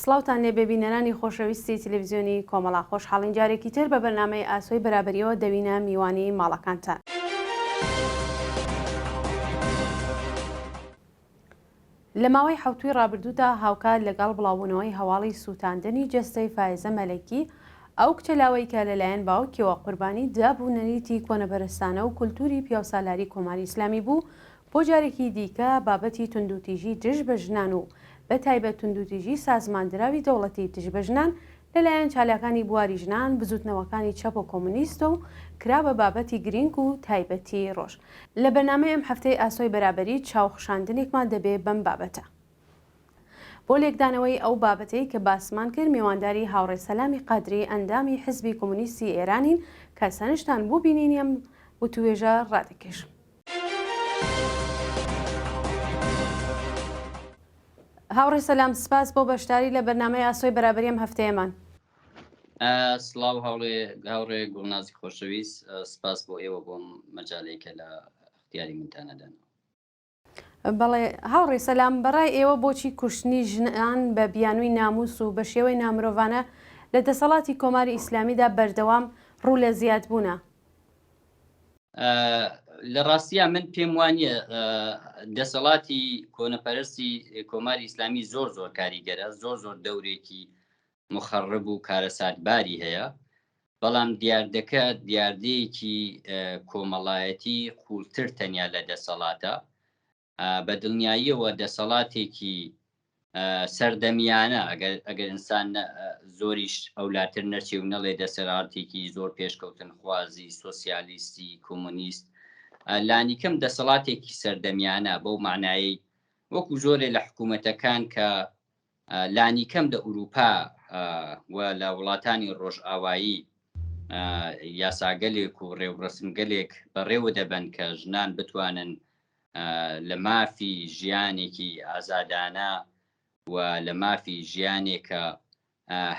سڵاوتان لێ ببینەرانی خۆشەویستی تەلەڤیزیۆنی کۆمەڵا، خۆشحاڵین جارێکی تر بە بەرنامەی ئاسۆی بەرابەریەوە دەبینە میوانی ماڵەکانتان. لە ماوەی حوتوی ڕابردوودا هاوکات لەگەڵ بڵاوبوونەوەی هەواڵی سووتاندنی جەستەی فایزە مەلەکی، ئەو کچەلاوەی کە لەلایەن باوکیەوە قوربانی دابوونەریتی کۆنەپەرستانە و کولتوری پیاوسالاری کۆماری ئیسلامی بوو، بۆ جارێکی دیکە بابەتی توندوتیژی دژ بە ژنان و بە تایبەت توندوتیژی سازماندراوی دەوڵەتی دژ بە ژنان لەلایەن چالاکانی بواری ژنان، بزوتنەوەکانی چەپ و کۆمونیستە و کرا بە بابەتی گرنگ و تایبەتی ڕۆژ. لە بەرنامەی ئەم هەفتەی ئاسۆی بەرابەری چاوخشاندنێکمان دەبێ بەم بابەتە. بۆ لێکدانەوەی ئەو بابەتەی کە باسمان کرد، میوانداری هاوڕێ سەلامی قادری ئەندامی حزبی کۆمونیستی ئێرانین کە سەرنجتان بوو بینین ئەم وتوێژە ڕادەکێشم. هاوڕێ سەلام، سپاس بۆ بەشداری لە بەرنامەی ئاسۆی بەرابەری ئەم هەفتەیەمان. سڵاو هاوڕێ گوڵنازی خۆشەویست، سپاس بۆ ئێوە بۆم مەجالێکە لە اختیاری منتانەدەن. بەڵێ هاوڕێ سەلام، بەڕای ئێوە بۆچی کوشتنی ژنان بە بیانووی ناموس و بە شێوەی نامرۆڤانە لە دەسەڵاتی کۆماری ئیسلامیدا بەردەوام ڕوو لە زیاد بوونە؟ لە ڕاستیە من پێم وانە دەسەڵاتی کۆنەپەرستی کۆماری ئیسلامی زۆر کاریگەرە، زۆر دەورێکی مخەڕب و کارەساتباری هەیە، بەڵام دیاردەکە دیاردەیەکی کۆمەڵایەتی قوڵتر تەنیا لە دەسەڵاتە، بە دڵنیاییەوە دەسەڵاتێکی سەردەمیانە ئەگەر ئینسان زۆریش ئەولاتر نەچێ و نەڵێ دەسەڵاتێکی زۆر پێشکەوتن خوازی سۆسیالیستی کۆمونیست، لانیکەم دەسەڵاتێکی سەردەمیانە بەو معنایی وەکو زۆرێ لە حکوومەتەکان کە لانیکەم لە ئوروپا و لە وڵاتانی ڕۆژئاوایی یاساگەلێک و ڕێوڕسمگەلێک بەڕێوە دەبن کە ژنان بتوانن لە مافی ژیانێکی ئازادانە و لە مافی ژیانێکە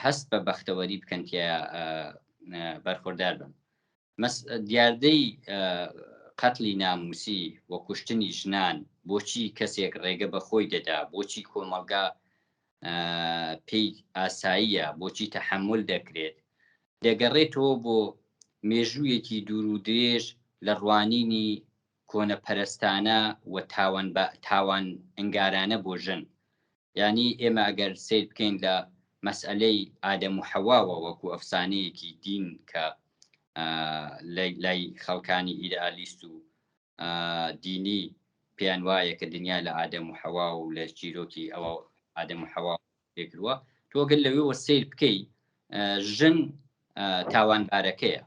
هەست بە بەختەوەری بکەنتە بەرخوردار بن. دیاردەی قەتلی ناموسی و کوشتنی ژنان بۆچی کەسێک ڕێگە بە خۆی دەدا، بۆچی کۆمەلگا پێی ئاساییە، بۆچی تەحمل دەکرێت، دەگەڕێتەوە بۆ مێژوویەکی دوور و درێژ لە ڕوانینی کۆنەپەرستانە و تاوان ئەنگارانە بۆ ژن. یعنی ئێمە ئەگەر سیر بکەین لە مەسئلەی ئادەم و حەواوە وەکو ئەفسانەیەکی دین کە لای خەڵکانی ئیدئالیست و دینی پێیان وایە کە دنیا لە ئادەم و حەوا و لە چیرۆکی ئەوە ئادەم و حەوا پێکردووە، تۆگەل لەوێەوە سیر بکەی ژن تاوانبارەکەیە،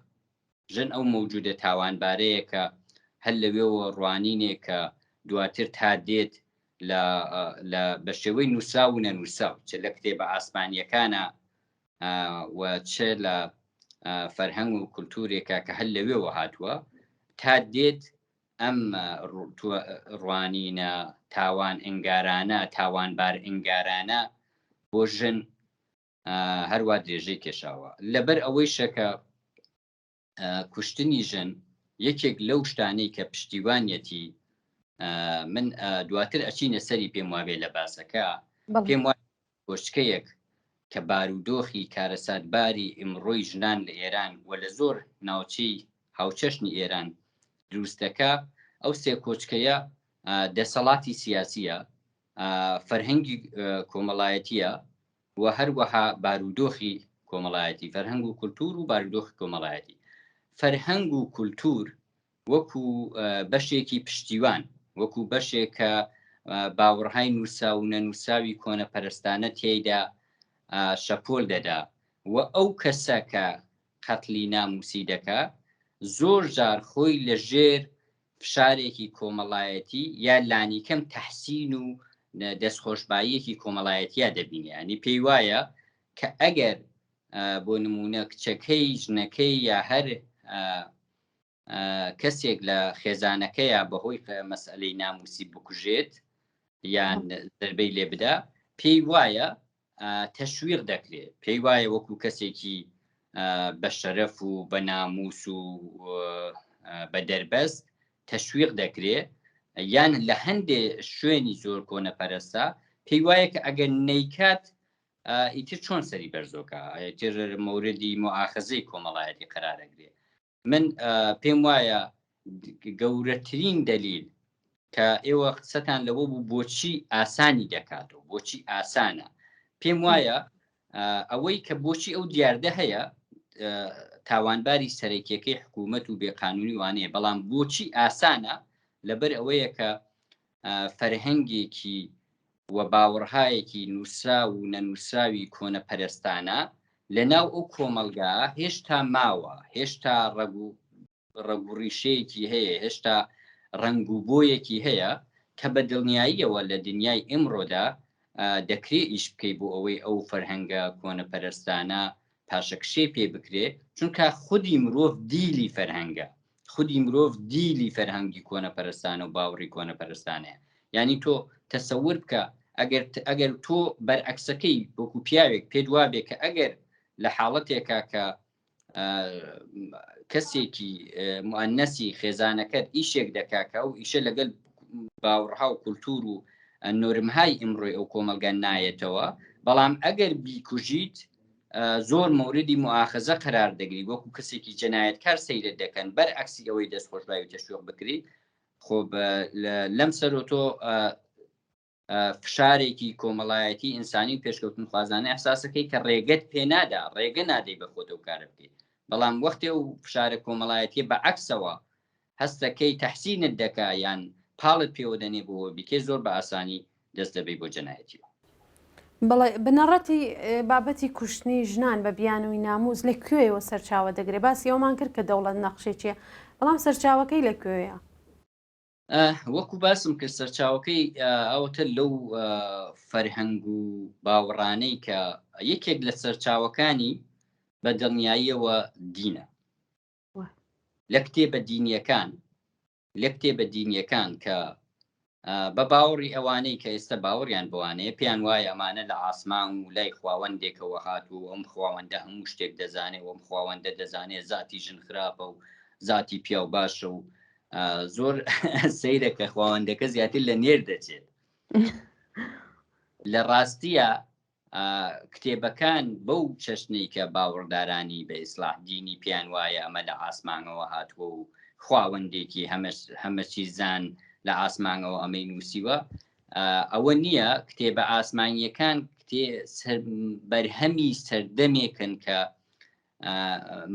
ژن ئەو مەوجودە تاوانبارەیە کە هەل لەوێەوە ڕوانینێک کە دواتر تا دێت بە شێوەی نووسا و نەنووسا، چ لە کتێبە ئاسمانیەکانە و چ لە فەرهەنگ و کولتورێکە کە هەل لەوێەوە هاتووە، تا دێت ئەم ڕوانینە تاوان ئەنگارانە تاوانبار ئەنگارانە بۆ ژن هەروە درێژەی کێشاوە. لەبەر ئەوەی شەکە کوشتنی ژن یەکێک لەو شتانەی کە پشتیوانەتی من دواتر ئەچینە سەری پێم وابێ لە باسەکە، پێم وایە کۆچکەیەک کە بارودۆخی کارەساتباری ئمڕۆی ژنان لە ئێران و لە زۆر ناوچەی هاوچەشنی ئێران دروستەکە، ئەو سێ کۆچکەیە دەسەڵاتی سیاسیە، فەرهەنگی کۆمەڵایەتیە و هەروەها بارودۆخی کۆمەڵایەتی، فەرهەنگ و کولتور و بارودۆخی کۆمەڵایەتی. فەرهەنگ و کولتور وەکو بەشێکی پشتیوان، وەکو بەشێک کە باوەڕهای نووسا و نەنووساوی کۆنەپەرستانە تێیدا شەپۆل دەدا و ئەو کەسە کە قەتلی ناموسی دەکا زۆر جار خۆی لە ژێر فشارێکی کۆمەڵایەتی یا لانیکەم تەحسین و دەستخۆشباییەکی کۆمەڵایەتیە دەبینێ. ینی پێی وایە کە ئەگەر بۆ نمونە کچەکەی ژنەکەی یا هەر کەسێک لە خێزانەکەیە بەهۆی مەسئلەی ناموسی بکوژێت، یان دەربەی لێ بدا پێی وایە تەشویق دەکرێت پێی وایە وەکو کەسێکی بە شەرەف و بە ناموس و بە دەربەست تەشویق دەکرێت یان لە هەندێ شوێنی زۆر کۆنەپەرستە پێی وایە کە ئەگەر نەیکات ئیتر چۆن سەری بەرزۆکە تر مەوردی مؤاخەزەی کۆمەڵایەتی قەرارەگرێ من پێم وایە گەورەترین دەلیل کە ئێوە قسەتان لەوە بوو بۆچی ئاسانی دەکاتەوە بۆچی ئاسانە پێم وایە ئەوەی کە بۆچی ئەو دیاردە هەیە تاوانباری سەرەکیەکەی حکوومەت و بێقانونی وانەیە بەڵام بۆچی ئاسانە لەبەر ئەوەیە کە فەرهەنگێکی و باوەڕهایەکی نووسرا و نەنووسراوی کۆنەپەرستانە لەناو ئەو کۆمەلگا هێشتا ماوە هێشتا ڕەگوڕیشەیەکی هەیە هێشتا ڕنگ و بۆیەکی هەیە کە بە دڵنیاییەوە لە دنیای ئێمڕۆدا دەکرێت ئیش بکەی بۆ ئەوەی ئەو فەرهەنگە کۆنەپەرستانە پاشەکشێ پێ بکرێ چونکە خودی مرۆڤ دیلی فەرهەنگە خودی مرۆڤ دیلی فەرهەنگی کۆنەپەرستانە و باوەڕی کۆنەپەرستانەیە یعنی تۆ تەسەور بکە ئەگەر تۆ بەرعەکسەکەی وەکو پیاوێک پێت وابێ کە ئەگەر لە حاڵەتێکە کە کەسێکی موانەسی خێزانەکەت ئیشێک دەکاکە و ئیشە لەگەل باوەڕها و کولتور و نۆرمهای ئمڕۆی ئەو کۆمەلگان نایەتەوە بەڵام ئەگەر بیکوژیت زۆر موردی مؤاخەزە قرار دەگری وەکو کەسێکی جەنایەتکار سەیرت دەکەن بەرعەکسی ئەوەی دەستخۆشباوی و تەشویق بکری خۆ لەم سەرۆ تۆ فشارێکی کۆمەڵایەتی ئینسانی پێشکەوتن خوازانە ئەحساسەکەی کە ڕێگەت پێنادا ڕێگە نادەی بە خۆتە و کارە بکەیت بەڵام وەختێ و فشارە کۆمەڵایەتی بە عەکسەوە هەستەکەی تەحسینت دەکا یان پاڵت پێوە دەنێ بۆەوە بیکێ زۆر بە ئاسانی دەست دەبێت بۆ جەنایەتی بەڵێ بنەڕەتی بابەتی کوشتنی ژنان بە بیانووی ناموز لەکوێوە سەرچاوە دەگرێت باسی ئەومان کرد کە دەوڵەت نەخشێکیە بەڵام سەرچاوەکەی لەکوێیە وەکو باسم کرد سەرچاوەکەی ئەوتە لەو فەرهەنگ و باوەڕانەی کە یەکێک لە سەرچاوەکانی بە دڵنیاییەوە دینە لە کتێبە دینیەکان کە بە باوەڕی ئەوانەی کە ئێستا باوەڕیان بوانەیە پێیان وایە ئەمانە لە ئاسمان و لای خواوەندێکەوە هاتوو ئەم خواوەندە هەموو شتێک دەزانێت و ئەم خواوەندە دەزانێت زاتی ژن خراپە و زاتی پیا و باشە و زۆر سەیرە کە خواوەندەکە زیاتر لە نێر دەچێت لە ڕاستیە کتێبەکان بەو چەشنەی کە باوەڕدارانی بە ئیسلاح دینی پیان وایە ئەمە لە ئاسمانەوە هاتووە و خواوەندێکی هەمە چیزان لە ئاسمانەوە ئەمەی نووسیوە ئەوە نییە کتێبە ئاسمانیەکان بەرهەمی سەردەمێکن کە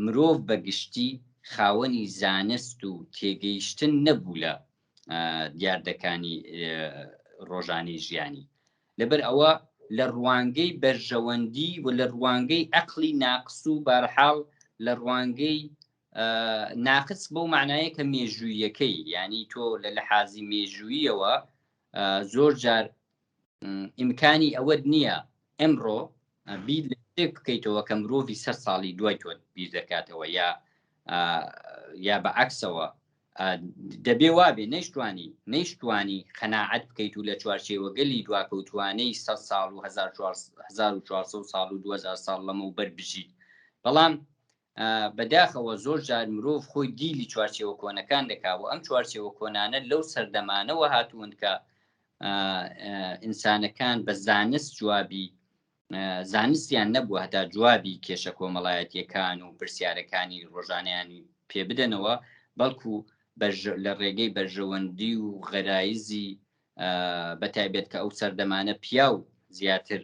مرۆڤ بەگشتی خاوەنی زانست و تێگەیشتن نەبوو لە دیاردەکانی ڕۆژانی ژیانی لەبەر ئەوە لە ڕوانگەی بەرژەوەندی و لە ڕوانگەی عەقلی ناقص و بەرحاڵ لە ڕوانگەی ناقص بەو معنایە کە مێژوویەکەی ینی تۆ لە لەحازی مێژوویەوە زۆر جار ئیمکانی ئەوەت نییە ئەمڕۆ بیر لە شتێک بکەیتەوە کە مرۆڤی 100 ساڵی دوای تۆ بیر دەکاتەوە یا بە عەکسەوە دەبێ وابێ نەیشتوانی قەناعەت بکەیت و لە چوارچێوە گەلی دواکەوتوانەی 100 ساڵ و 1400 ساڵ و 2000 ساڵ لەمەوبەر بژیت بەڵام بەداخەوە زۆر جار مرۆڤ خۆی دیلی چوارچێوە کۆنەکان دەکاوە ئەم چوارچێوە کۆنانە لەو سەردەمانەوە هاتوون کە ئینسانەکان بە زانست جوابی زانستیان نەبووە هەتا جوابی کێشە کۆمەڵایەتیەکان و پرسیارەکانی ڕۆژانیانی پێ بدەنەوە بەڵکو لە ڕێگەی بەرژەوەندی و غەرایزی بەتایبێت کە ئەو سەردەمانە پیا و زیاتر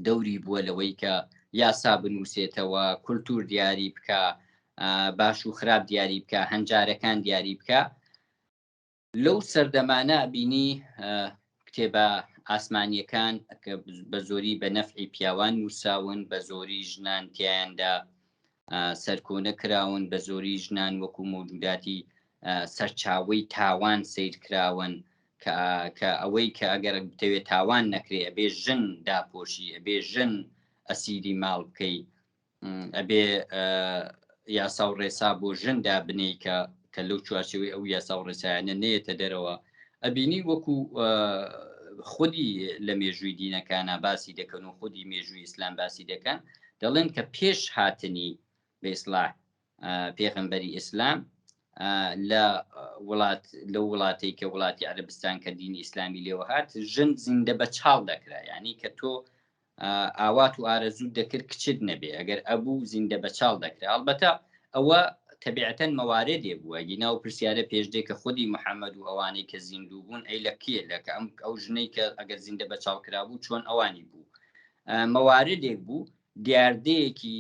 دەوری بووە لەوەی کە یاسا بنووسێتەوە کولتور دیاری بکە باش و خراپ دیاری بکە هەنجارەکان دیاری بکە لەو سەردەمانە بینی کتێبە ئاسمانیەکان کە بە زۆری بە نەفعی پیاوان نووساون بە زۆری ژنان تیایاندا سەرکۆنە کراون بە زۆری ژنان وەکو مۆجوداتی سەرچاوەی تاوان سیر کراون کە ئەوەی کە ئەگەر بتەوێت تاوان نەکرێ ئەبێ ژن داپۆشی ئەبێ ژن ئەسیری ماڵ بکەی ئەبێ یاسا و ڕێسا بۆ ژندا بنێی کە لەو چوارچەوەی ئەو یاسا و ڕێسایانە نێتە دەرەوە ئەبینی وەکو خودی لە مێژووی دینەکانە باسی دەکەن و خودی مێژووی ئیسلام باسی دەکەن، دەڵێن کە پێش هاتنی بە ئیسلاح پێغەمبەری ئیسلام لە وڵاتێک کە وڵاتی عەرەبستان کە دینی ئیسلامی لێوە هات، ژن زیندە بە چاڵ دەکرا، یعنی کە تۆ ئاوات و ئارەزوو دەکرد کچت نەبێ، ئەگەر ئەبوو زیندە بە چاڵ دەکرا. ئەڵبەتە ئەوە تەبیعەتەن مەواردێ بووە، گینا و پرسیارە پێشدێ کە خودی محەممەد و ئەوانەی کە زیندوو بوون ئەی لە کێ لەکە ئەو ژنەی کە ئەگەر زیندە بە چاڵ کرابوو چۆن ئەوانی بوو. مەواردێک بوو، دیاردەیەکی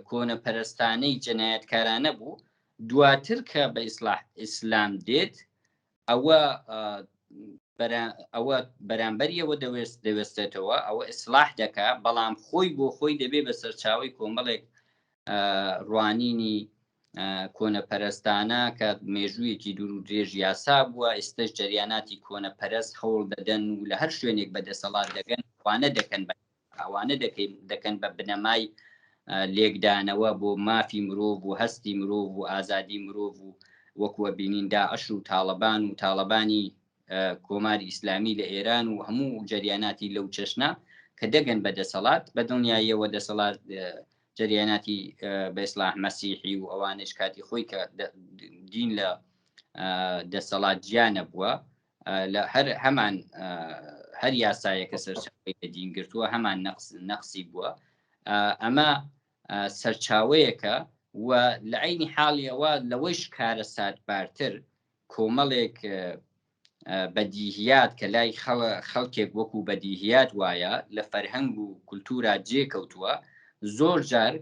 کۆنەپەرستانەی جەنایەتکارانە بوو. دواتر کە بە ئیسلام دێت، ئەوە بەرامبەریەوە دەوێستێتەوە، ئەوە ئیسلاح دەکا، بەڵام خۆی بۆ خۆی دەبێ بە سەرچاوی کۆمەڵێک ڕوانینی کۆنەپەرستانە کە مێژوویەکی دوور و درێژ یاسا بووە، ئێستش جەریاناتی کۆنەپەرست هەوڵ دەدەن و لە هەر شوێنێک بەدەسەڵات دەگەن، ئەوانە دەکەن بە بنەمای لێکدانەوە بۆ مافی مرۆڤ و هەستی مرۆڤ و ئازادی مرۆڤ و وەکووە بینین داعش و تاڵەبان و تاڵەبانی کۆماری ئیسلامی لە ئێران و هەموو جەریاناتی لەو چەشنە کە دەگەن بەدەسەڵات بە دڵنیاییەوە دەسەڵات جەریاناتی بە ئیسلاح مەسیحی و ئەوانش کاتی خۆی کە دین لە دەسەڵات گیانە بووە، لە هەمان هەر یاسایەکە سەرچاوەی لە دین گرتووە هەمان نەقسی بووە. ئەمە سەرچاوەیەکە و لە عینی حاڵیەوە لەوەیش کارە ساتبارتر کۆمەڵێک بەدیهیات کە لای خەڵکێک وەکو بەدیهیات وایە لە فەرهەنگ و کولتورا جێکەوتووە، زۆر جار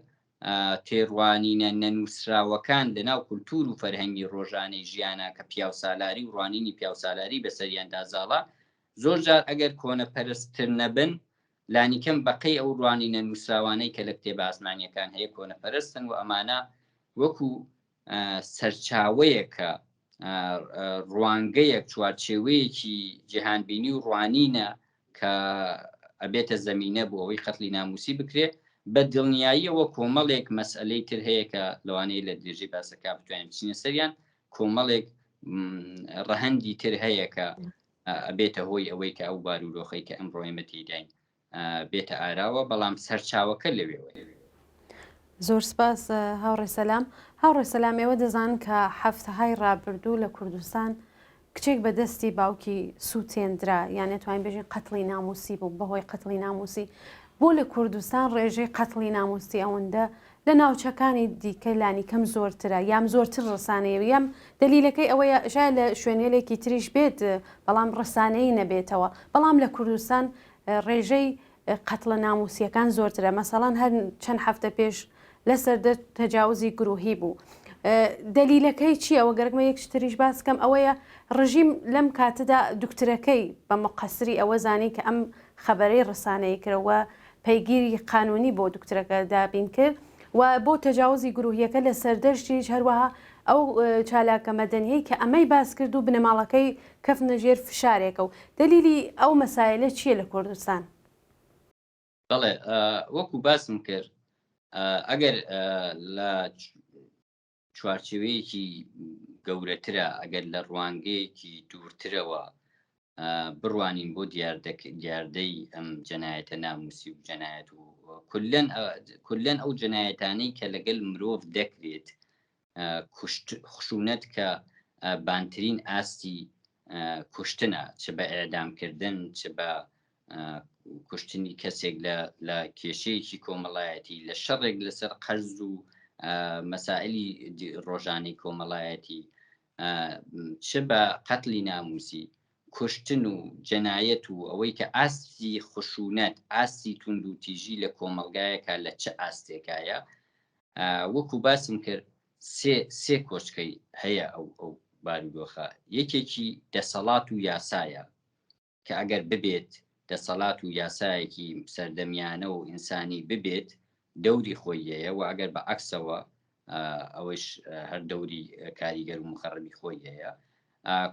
تێڕوانینە نەنووسراوەکان لەناو کولتور و فەرهەنگی ڕۆژانەی ژیانە کە پیاوسالاری و ڕوانینی پیاوسالاری بەسەریاندا زاڵە، زۆر جار ئەگەر کۆنەپەرستتر نەبن لانیکەم بەقەی ئەو ڕوانینە نووسراوانەی کە لە کتێبە ئاسمانیەکان هەیە کۆنەپەرستن و ئەمانە وەکو سەرچاوەیەکە ڕوانگەیەک چوارچێوەیەکی جیهانبینی و ڕوانینە کە ئەبێتە زەمینە بۆ ئەوەی قەتڵی ناموسی بکرێت. بە دڵنیاییەوە کۆمەڵێک مەسئلەی تر هەیە کە لەوانەیە لە درێژەی باسەکە بتوانین بچینە سەریان، کۆمەڵێک ڕەهەندی تر هەیە کە ئەبێتە هۆی ئەوەی کە ئەو بارودۆخەی کە ئەمڕۆ ئێمە تێداین بێتە ئاراوە، بەڵام سەرچاوەکە لەوێوە. زۆر سپاس هاوڕێ سەلام. هاوڕێ سەلام، ئێوە دەزان کە هەفتەهای ڕابردوو لە کوردستان کچێک بەدەستی باوکی سووتێنرا، یان توانین بێژین قەتڵی ناموسی بوو، بەهۆی قەتڵی ناموسی بۆ لە کوردستان ڕێژەی قەتڵی ناموسی ئەوەندە لە ناوچەکانی دیکە لانی کەم زۆرترە، یام زۆرتر ڕسانەیە، یام دلیلەکەی ئەوەیە شاید لە شوێنێکی تریش بێت بەڵام ڕسانەی نەبێتەوە، بەڵام لە کوردستان ڕێژەی قەتڵە ناموسیەکان زۆرترە. مەسەڵەن هەر چەند هەفتە پێش لەسەردە تەجاوزی گرۆهی بوو. دلیلەکەی چی؟ ئەوە گەرگمە یەک تریش باسکەم ئەوەیە ڕژیم لەم کاتەدا دوکتەرەکەی بە مقەسری ئەوە زانی کە ئەم خەبەرەی ڕسانەی کردەوە پەیگیری قانونی بۆ دوکتەرەکە دابین کرد و بۆ تەجاوزی گرۆهیەکە لە سەردەشتیش هەروەها ئەو چالاکە مەدەنیەی کە ئەمەی باس کرد و بنەماڵەکەی کەفنە ژێر فشارێکە و دلیلی ئەو مەسایلە چییە لە کوردستان؟ بەڵێ وەکو باسم کرد، ئەگەر لە چوارچێوەیەکی گەورەترە، ئەگەر لە ڕوانگەیەکی دوورترەوە بڕوانین بۆ دیاردەی ئەم جەنایەتە ناموسی و جەنایەت و کولەن ئەو جەنایەتانەی کە لەگەڵ مرۆڤ دەکرێت، خشونەت کە بانترین ئاستی کوشتنە، چ بە ئێعدامکردن، چ بە کوشتنی کەسێک لە کێشەیەکی کۆمەڵایەتی، لە شەڕێک لەسەر قەرز و مەسائلی ڕۆژانەی کۆمەڵایەتی، چ بە قەتڵی ناموسی، کوشتن و جەنایەت و ئەوەی کە ئاستی خشونەت، ئاستی توند و تیژی لە کۆمەلگایەکە لە چه ئاستێکایە. وەکو باسم کرد سێ کۆچکەی هەیە ئەو بارودۆخە. یەکێکی دەسەڵات و یاسایە کە ئەگەر ببێت دەسەڵات و یاسایەکی سەردەمیانە و ئینسانی ببێت دەوری خۆیەیە، و ئەگەر بە عەکسەوە ئەوەش هەر دەوری کاریگەر و مخەڕبی خۆی هەیە.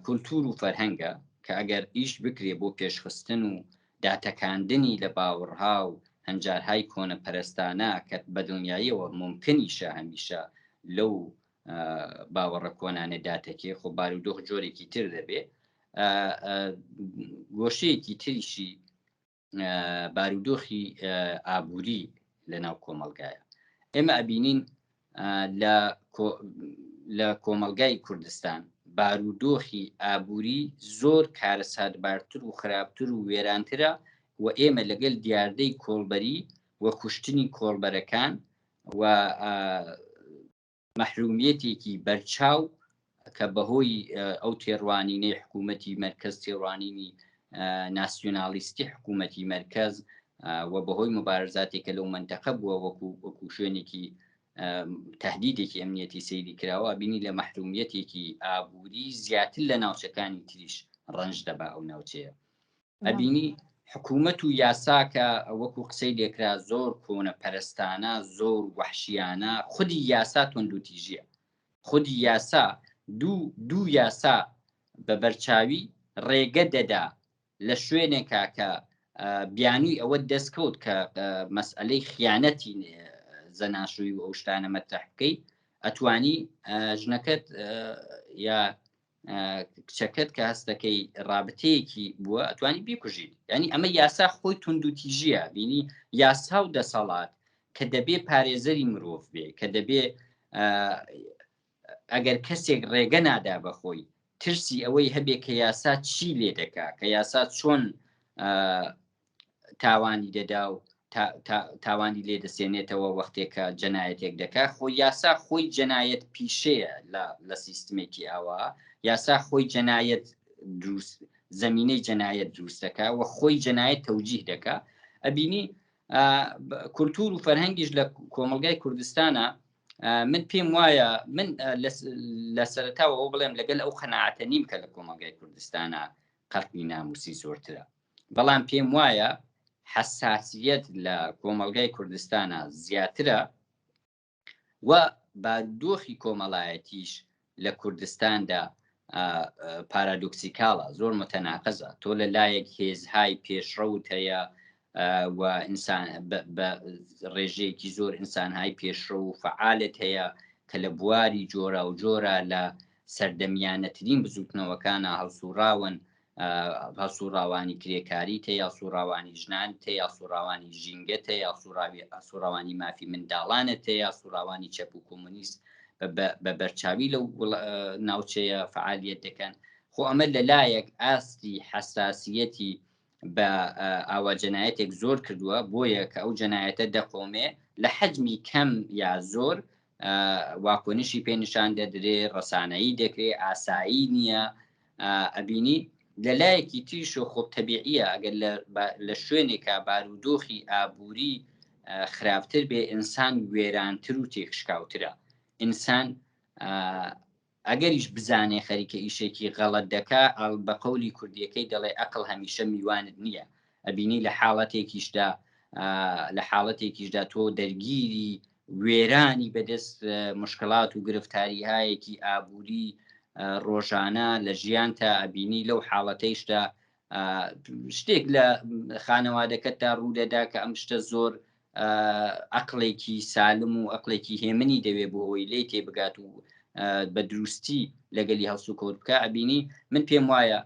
کولتور و فەرهەنگە کە ئەگەر ئیش بکرێ بۆ پێشخستن و داتەکاندنی لە باوەڕها و هەنجارهای کۆنەپەرستانە کە بە دڵنیاییەوە ممکنیشە هەمیشە لەو باوەڕە کۆنانە داتەکێ، خۆ بارودۆخ جۆرێکی تر دەبێ. گۆشەیەکی تریشی بارودۆخی ئابووری لە ناو کۆمەلگایە. ئێمە ئەبینین لە کۆمەلگای کوردستان بارودۆخی ئابووری زۆر کارەساتبارتر و خراپتر و وێرانترە و ئێمە لەگەڵ دیاردەی کۆڵبەری و کوشتنی کۆڵبەرەکان و مەحرومیەتێکی بەرچاو کە بەهۆی ئەو تێڕوانینەی حکوومەتی مەرکەز تێڕوانینی ناسیۆنالیستی حکوومەتی مەرکەز و بەهۆی مبارزاتێکە لەو منتەقە بووە وەکو شوێنێکی تهدیدێکی ئەمنیەتی سەیری کراوە بینی لە مەحرومیەتێکی ئابووری زیاتر لە ناوچەکانی تریش ڕەنج دەبا ئەو ناوچەیە. ئەبینی حکوومەت و یاساکە وەکو قسەی لێکرا زۆر کۆنە پەرستانە زۆر وحشیانە خودی یاسا تۆندوتیژیە خودی یاسا دوو یاسا بە بەرچاوی ڕێگە دەدا لە شوێنێکا کە بیانووی ئەوە دەستکەوت کە مەسئلەی خیانەتی زەناشووی و ئەو شتانە مەترح بکەی ئەتوانی ژنەکەت یا کچەکەت کە هەستەکەی ڕابتەیەکی بووە ئەتوانی بیکوژیت. ینی ئەمە یاسا خۆی تونندوتیژیە بینی یاسا و دەسەڵات کە دەبێ پارێزەری مرۆڤ بێ کە دەبێ ئەگەر کەسێک ڕێگە نادا بەخۆی ترسی ئەوەی هەبێ کە یاسا چی لێ دەکا کە یاسا چۆن تاوانی دەدا و تاوانی لێ دەسێنێتەوە وەختێکە جەنایەتێک دەکا خۆی یاسا خۆی جەنایەت پیشەیە لە سیستمێکی ئاوا یاسا خۆی جەنایەت دروست زەمینەی جەنایەت دروستەکە و خۆی جەنایەت تەوجیه دەکا. ئەبینی کولتور و فەرهەنگیش لە کۆمەلگای کوردستانە من پێم وایە من لە سەرەتاوە ئەو بڵێم لەگەل ئەو قەناعەتە نیم کە لە کۆمەلگای کوردستانە قەرقی ناموسی زۆرترە بەڵام پێم وایە حساسیت لە کۆمەلگای کوردستانە زیاترە و بارودۆخی کۆمەڵایەتیش لە کوردستاندا پارادۆکسیکاڵە زۆر متەناقزە تۆ لە لایەک هێزهای پێشڕەوت هەیە و ئینسان بە ڕێژەیەکی زۆر ئینسانهای پێشڕە و فعالت هەیە کە لە بواری جۆرە و جۆرە لە سەردەمیانەترین بزوتنەوەکانە هەڵسوڕاون هەڵسوڕاوانی کرێکاری تێ یا سوڕاوانی ژنان تێ یا سوڕاوانی ژینگە تێ یا سوڕاوانی مافی منداڵانە تێ یا سوڕاوانی چەپ و کۆمونیست بە بەرچاوی لەو ناوچەیە فعالیت دەکەن. خۆ ئەمە لەلایەک ئاستی حساسیەتی بە ئاوا جەنایەتێک زۆر کردووە بۆیە کە ئەو جەنایەتە دەقۆمێ لە حەجمی کەم یا زۆر واکۆنشی پێنیشان دەدرێ ڕەسانایی دەکرێ ئاسایی نییە. ئەبینی لەلایەکی تریش و خۆب تەبیعیە ئەگەر لە شوێنێکە بارودۆخی ئابووری خراپتر بێ ئینسان وێرانتر و تێکشکاوترە. ئینسان ئەگەریش بزانێ خەریکە ئیشێکی غەڵەت دەکا بە قەولی کوردیەکەی دەڵێ ئەقڵ هەمیشە میوانت نییە. ئەبینی لە حاڵەتێکیشدا تۆ دەرگیری وێرانی بەدەست مشکلات و گرفتاریهایەکی ئابووری ڕۆژانە لە ژیان تا ئەبینی لەو حاڵەتەیشدا شتێک لە خانەوادەکەتدا ڕوودەدا کە ئەم شتە زۆر ئەقلێکی سالم و ئەقلێکی هێمنی دەوێ بۆ ئەوی لێ تێبگات و بە دروستی لەگەلی هەڵسو کۆت بکە. ئەبینی من پێم وایە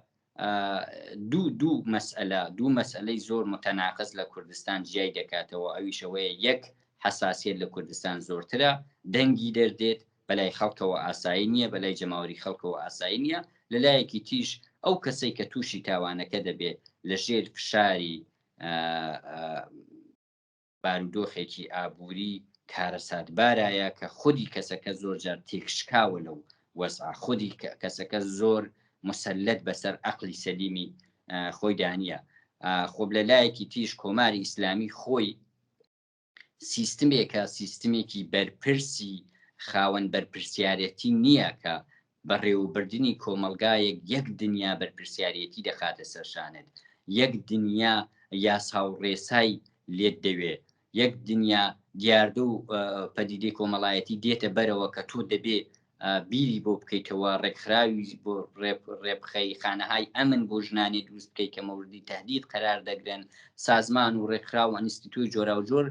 دوو مەسئلەی زۆر متەناقز لە کوردستان جیای دەکاتەوە ئەویشەوەیە یەک حساسیت لە کوردستان زۆرترە دەنگی دەردێت بەلای خەڵکەوە ئاسایی نییە بەلای جەماوەری خەڵکەوە ئاسایی نییە لەلایەکی تیش ئەو کەسەی کە تووشی تاوانەکە دەبێت لە ژێر فشاری بارودۆخێکی ئابووری کارەساتبارایە کە خودی کەسەکە زۆر جار تێکشکاوە لەو وەسع خودی کەسەکە زۆر مسلەت بەسەر عەقلی سەلیمی خۆی دانیە. خۆب لەلایەکی تیش کۆماری ئیسلامی خۆی سیستمێکی بەرپرسی خاوەن بەرپرسیارەتی نییە کە بەڕێوەبردننی کۆمەلگایەک یەک دنیا بەرپرسیارەتی دەخاتە سەرشانت یەک دنیا یاسا و ڕێسای لێت دەوێ یەک دنیا دیاردە و پەدیدەی کۆمەڵایەتی دێتە بەرەوە کە تۆ دەبێ بیری بۆ بکەیتەوە ڕێکخراوی بۆ ڕێبخەی خانەهای ئەمن بۆ ژنانی دروست بکەیت کە مەوردی تهدید قەرار دەگرن سازمان و ڕێکخرا و ئەنستیتوی جۆرا و جۆر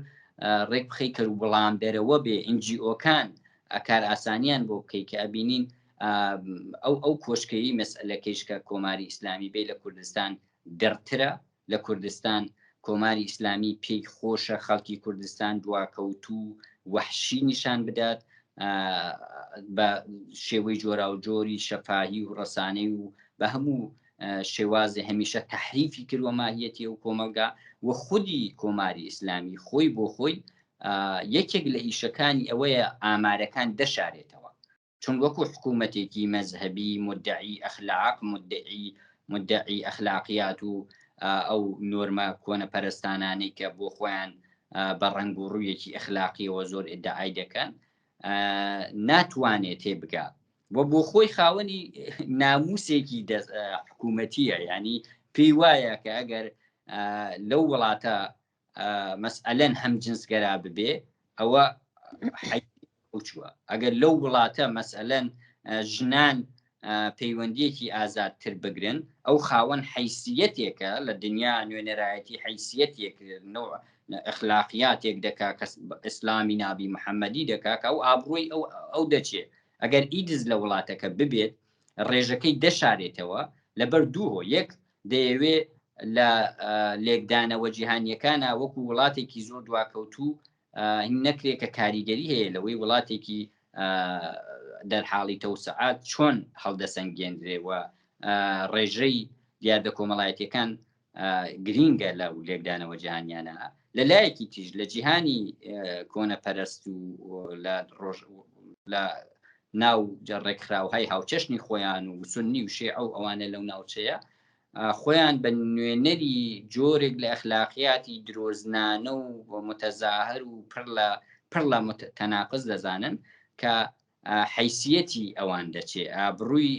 ڕێک بخەی کرد و بەڵام دەرەوە بێ NGOکان ئەکار ئاسانیان بۆ بکەیت کە ئەبینین ئەو کۆشکەی مەسئلەکەیش کە کۆماری ئیسلامی بێ لە کوردستان دەرترە لە کوردستان کۆماری ئیسلامی پێی خۆشە خەڵکی کوردستان دواکەوتوو وەحشی نیشان بدات بە شێوەی جۆرا و جۆری شەفاهی و ڕەسانەی و بە هەموو شێوازی هەمیشە تەحریفی کردوە ماهیەتی و کۆمەلگا و خودی کۆماری ئیسلامی خۆی بۆ خۆی یەکێک لە ئیشەکانی ئەوەیە ئامارەکان دەشارێتەوە چون وەکو حکوومەتێکی مەذهبی مدعی ئەخلاق مدعی ئەخلاقیات و ئەو نۆرمە کۆنە پەرستانانەی کە بۆ خۆیان بە ڕەنگ و ڕوویەکی ئەخلاقیەوە زۆر ئیدعای دەکەن ناتوانێت تێبگا وە بۆ خۆی خاوەنی ناموسێکی حکوومەتیە ینی پێی وایە کە ئەگەر لەو وڵاتە مەسئلەن هەم جنسگەرا ببێ ئەوە چووە ئەگەر لەو وڵاتە مەسئلەن ژنان پەیوەندیەکی ئازادتر بگرن ئەو خاوەن حیثیەتێکە لە دنیا نوێنەرایەتی حیثیەتێک ئەخلاقیاتێک دەکا کە ئیسلامی نابی محەممەدی دەکا کە ئەو ئابڕۆی ئەو دەچێت ئەگەر ئیدز لە وڵاتەکە ببێت ڕێژەکەی دەشارێتەوە لەبەر دووهۆ یەک دەیەوێ لە لێکدانەوە جیهانیەکانە وەکو وڵاتێکی زۆر دواکەوتوو نەکرێت کە کاریگەری هەیە لەوەی وڵاتێکی دەرحاڵی تەوسعات چۆن هەڵدەسەنگێنرێەوە ڕێژەی دیاردە کۆمەڵایەتیەکان گرینگە لە لێکدانەوە جیهانیانە لە لایەکی تیژ لە جیهانی کۆنەپەرست و لە ناو ڕێکخراوهای هاوچەشنی خۆیان و سنی و شیعە و ئەوانە لەو ناوچەیە خۆیان بە نوێنەری جۆرێک لە ئەخلاقیاتی درۆزنانە و متەزاهر و پڕ لە تەناقز دەزانن کە حیثیەتی ئەوان دەچێ ئابڕووی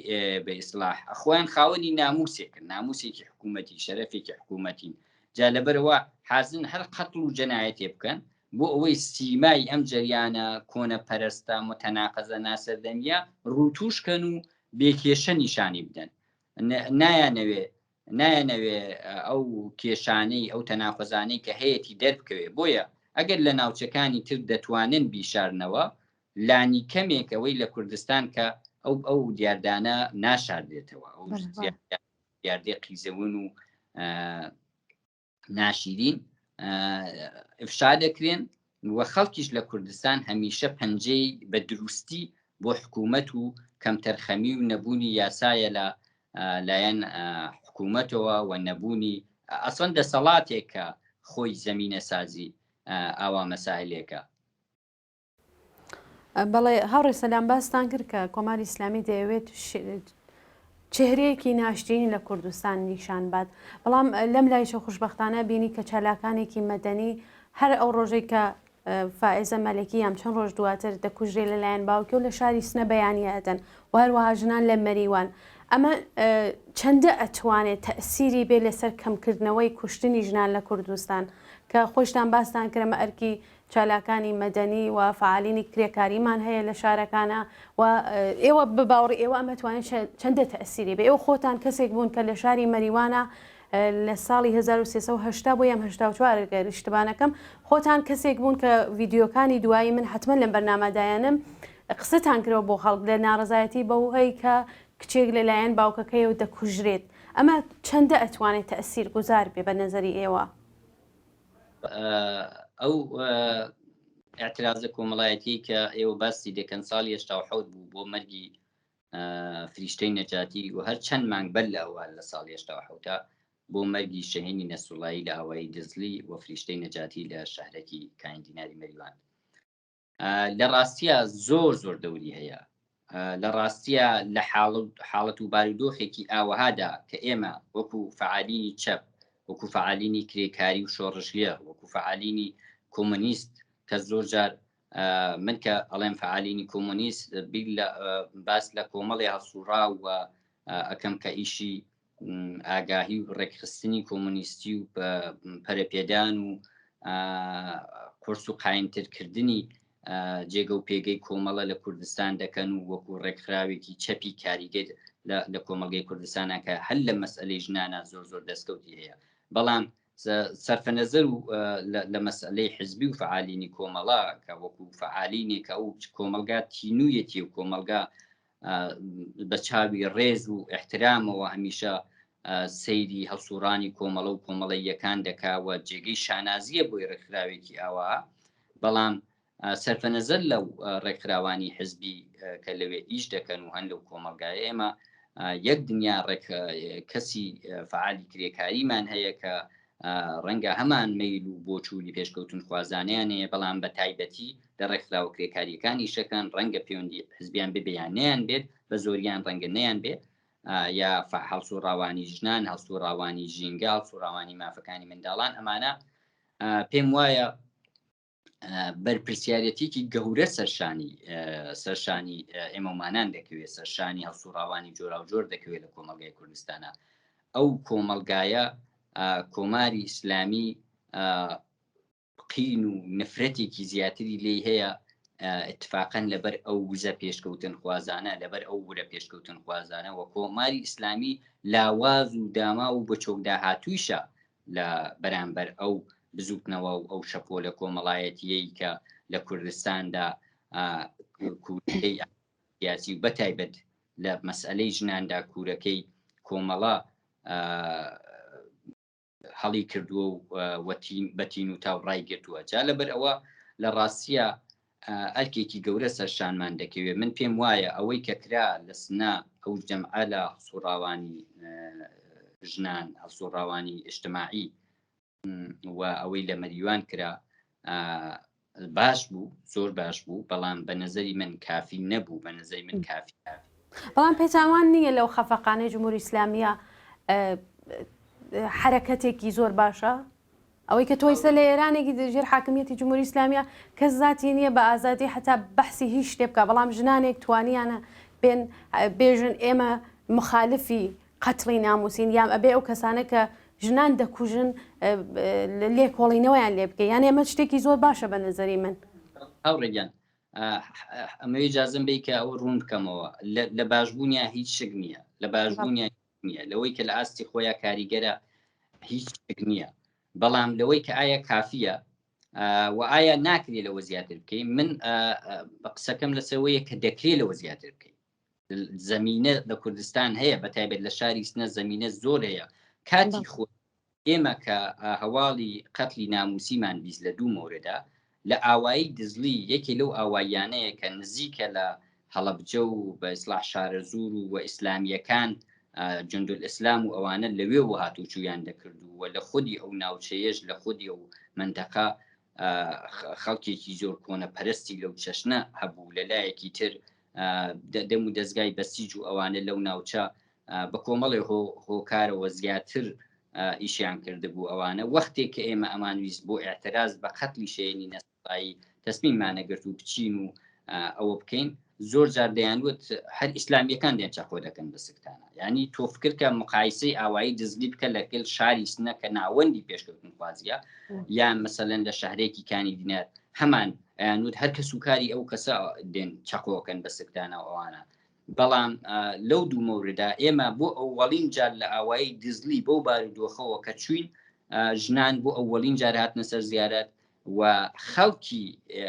بە ئیسلاح خۆیان خاوەنی ناموسێکن ناموسێکی حکوومەتی شەرەفێکی حکوومەتین جا لەبەرەوە حازن هەر قەتڵ و جەنایەتێ بکەن بۆ ئەوەی سیمای ئەم جەریانە کۆنە پەرستە متەناقزە ناسەردەمیە ڕووتوشکەن و بێکێشە نیشانی بدەن نایەنەوێ ئەو کێشانەی ئەو تەناقزانەی کە هەیەی دەربکەوێ بۆیە ئەگەر لە ناوچەکانی تر دەتوانن بیشارنەوە لانی کەمێکەوەی لە کوردستان کە ئەو دیاردانە ناشاردێتەوە ئەو دیاردێ قیزەون و ناشیرین ئفشا دەکرێن وە خەڵکیش لە کوردستان هەمیشە پەنجەی بە دروستی بۆ حکوومەت و کەمتەرخەمی و نەبوونی یاسایە لە لایەن حکوومەتەوە و نەبوونی ئەسڵەن دەسەڵاتێک کە خۆی زەمینە سازی ئاوا مەسائلێکە. بەڵێ هاوڕێ سەلام باستان کرد کە کۆماری ئیسلامی دەیەوێت چهرەیەکی ناشرینی لە کوردستان نیشان بات بەڵام لەم لایشە خوشبەختانە بینی کە چالاکانێکی مەدەنی هەر ئەو ڕۆژێک کە فائزە مەلەکی یان چەند ڕۆژ دواتر دەکوژرێ لەلایەن باوکە و لە شاری سنە بەیانیە ئەدەن و هەروەها ژنان لە مەریوان ئەمە چەندە ئەتوانێت تەئسیری بێ لەسەر کەمکردنەوەی کوشتنی ژنان لە کوردستان کە خۆشتان باستان کرەمە ئەرکی چالاکانی مەدەنی و فعالینی کرێکاریمان هەیە لە شارەکانە و ئێوە بباوڕی ئێوە ئەمە توانێت چەندە تەئسیری بێ ئێوە خۆتان کەسێک بوون کە لە شاری مەریوانە لە ساڵی 1380 بۆ یەم 84 گەریشتبانەکەم خۆتان کەسێک بوون کە ڤیددیۆکانی دوایی من حتمما لەم بەرنامەدایانم قسەتان کرەوە بۆ خەڵک لە ناڕزایەتی بەوهەی کە کچێک لەلایەن باوکەکەی و دەکوژرێت ئەمە چەندە ئەتوانێت تەئسیر گوزار بێ بە نەزەری ئێوە ئەو اعتراضە کۆمەڵایەتی کە ئێوە باسی دەکەن ساڵی 1970 بوو بۆ مەرگی فریشتەی نەجاتی و هەر چەند مانگ بەر لە ئەوە لە ساڵی 1970 بۆ مەرگی شەهینی نەسوڵایی لە ئاوایی دزلی و فریشتەی نەجاتی لە شارێکی کایندیناری مەریوان لە ڕاستیە زۆر دەوری هەیە لە ڕاستیە لە حاڵەت و بارودۆخێکی ئاوەهادا کە ئێمە وەکو فعالینی چەپ وەکو فعالینی کرێکاری و شۆڕژێر وەکو فعالینی کۆمۆنیست کە زۆر جار من کە ئەڵێم فعالینی کۆمۆنیست باس لە کۆمەڵی هەسوڕا و ئەەکەم کە ئیشی ئاگاهی و ڕێکخستنی کۆمۆنیستی و پەرەپێدان و قرس و قاینترکردنی جێگە و پێگەی کۆمەڵە لە کوردستان دەکەن و وەکو ڕێکخراوێکی چەپی کاریگەر لە کۆمەلگەی کوردستانە کە هەل لە مەسئلەی ژنانە زۆر دەستکەوتی هەیە بەڵام سەرفەنەزەر و لە مەسئلەی حزبی و فعالینی کۆمەڵا کە وەکو فعالینێک کە ئەو کۆمەلگا تینوویەتی و کۆمەلگا بە چاوی ڕێز و احترامەوە هەمیشە سەیری هەڵسوڕانی کۆمەڵە و کۆمەڵەیەکان دەکاوە جێگەی شانازیە بۆی ڕێکخراوێکی ئاوا بەڵام سەرفەنەزەر لەو ڕێکخراوانی حزبی کە لەوێ ئیش دەکەن و هەن لەو کۆمەلگایە ئێمە یەک دنیا کەسی فعالی کرێکاریمان هەیە کە ڕەنگە هەمان مەیل و بۆچووی پێشکەوتن خوازانیان هەیە بەڵام بە تایبەتی لە ڕێکخراوە کرێکاریەکانی شەکەن ڕەنگە پەیوەندی حزبیان ببیانیان بێت بە زۆریان ڕەنگە نەیان بێت یا هەڵسوڕاوانی ژنان هەڵسوڕاوانی ژینگە هەڵسوڕاوانی مافەکانی منداڵان ئەمانە پێم وایە بەرپرسیارەتێکی گەورە سەرشانی ئێمەمانان دەکەوێت سەرشانی هەڵسوڕاوانی جۆرا و جۆر دەکەوێت لە کۆمەلگای کوردستانە ئەو کۆمەلگایە کۆماری ئیسلامی قین و نفرەتێکی زیاتری لێ هەیە اتفاقا لەبەر ئەو وزە پێشکەوتن خوازانە لەبەر ئەو ورە پێشکەوتن خوازانە و کۆماری ئیسلامی لاواز و داما و بە چۆکدا هاتوویشە لە بەرامبەر ئەو بزوتنەوە و ئەو شەپۆ لە کۆمەڵایەتیەی کە لە کوردستاندا کوورەکەی سیاسی و بەتایبەت لە مەسئلەی ژناندا کوورەکەی کۆمەڵە هەڵی کردووە و بەتین و تاوڕای گرتووە جا لەبەر ئەوە لە ڕاستیە ئەرکێکی گەورە سەرشانمان دەکەوێت من پێم وایە ئەوەی کە کرا لە سنا ئەو جەمعە لە هەڵسوڕاوانی ژنان هەڵسوڕاوانی ئیجتماعی و ئەوەی لە مەریوان کرا باش بوو زۆر باش بوو بەڵام بە نەزەری من کافی نەبوو بە نەزەری من کافی بەڵام پێچوان نییە لەو خەفەقانەی جمهوری ئیسلامیە حرەکەتێکی زۆر باشە ئەوەی کە تۆیسە لە ئێرانێکی دەژێر حاکمیەتی جمهوری ئیسلامیە کەس زاتی نییە بە ئازادی حتا بەحسی هیچ شتێ بکە بەڵام ژنانێک توانیانە بێژن ئێمە مخالفی قەتڵی ناموسین یان ئەبێ ئەو کەسانە کە ژنان دەکوژن لێکۆڵینەوەیان لێ بکە یان ئێمە شتێکی زۆر باشە بە نەزەری من هاوڕێگیان ئەمەوێ جازم بێ کە ئەوە ڕوون بکەمەوە لە باشبوونیە هیچ شک نییە لە باشبوونیە نییە لەوەی کە لە ئاستی خۆیان کاریگەرە هیچ شک نییە بەڵام لەوەی کە ئایا کافیە و ئایا ناکرێت لەوە زیاتر بکەین من بە قسەکەم لەسەوەیە کە دەکرێت لەوە زیاتر بکەین زەمینە لە کوردستان هەیە بەتایبێت لە شاری سنە زەمینە زۆر هەیە کاتی خۆ ئێمە کە هەواڵی قەتلی ناموسیمان بیست لە دوو مۆرەدا لە ئاوایی دزلی یەکێ لەو ئاواییانەیە کە نزیکە لە هەڵەبجە و بە ئیسلاح شارەزور و ئیسلامیەکان جندول ئیسلام و ئەوانە لەوێ و هاتوچویان دەکردو و لە خودی ئەو ناوچەیەش لە خودی ئەو منتەقە خەڵکێکی زۆر کۆنە پەرستی لەو چەشنە هەبوو لەلایەکی تر دەم و دەستگای بەسیج و ئەوانە لەو ناوچە بە کۆمەڵی هۆکارەوە زیاتر ئیشیان کردبوو ئەوانە وەختێک کە ئێمە ئەمانویست بۆ ئاعتراز بە قەتلی شێنی نەسایی تەسمیممانەگرت و بچین و ئەوە بکەین زۆر جار دەیانوت هەر ئیسلامیەکان دێن چاخۆ دەکەن بە سکتانە یعنی تۆ فکر کە مقایسەی ئاوایی دزلی بکە لەگەڵ شاری سنە کە ناوەندی پێشکەوتن خوازیە یان مەسەلەن لە شەهرێکی کانی دینار هەمان ئەیانوت هەر کە سوکاری ئەو کەسە دێن چاقۆکەن بە سکتانە ئەوانە بەڵام لەو دوو مەوردا ئێمە بۆ ئەووەڵین جار لە ئاوایی دزلی بەو بارودۆخەوە کە چوین ژنان بۆ ئەووەڵین جار هاتنە سەر زیارەت و خەڵکی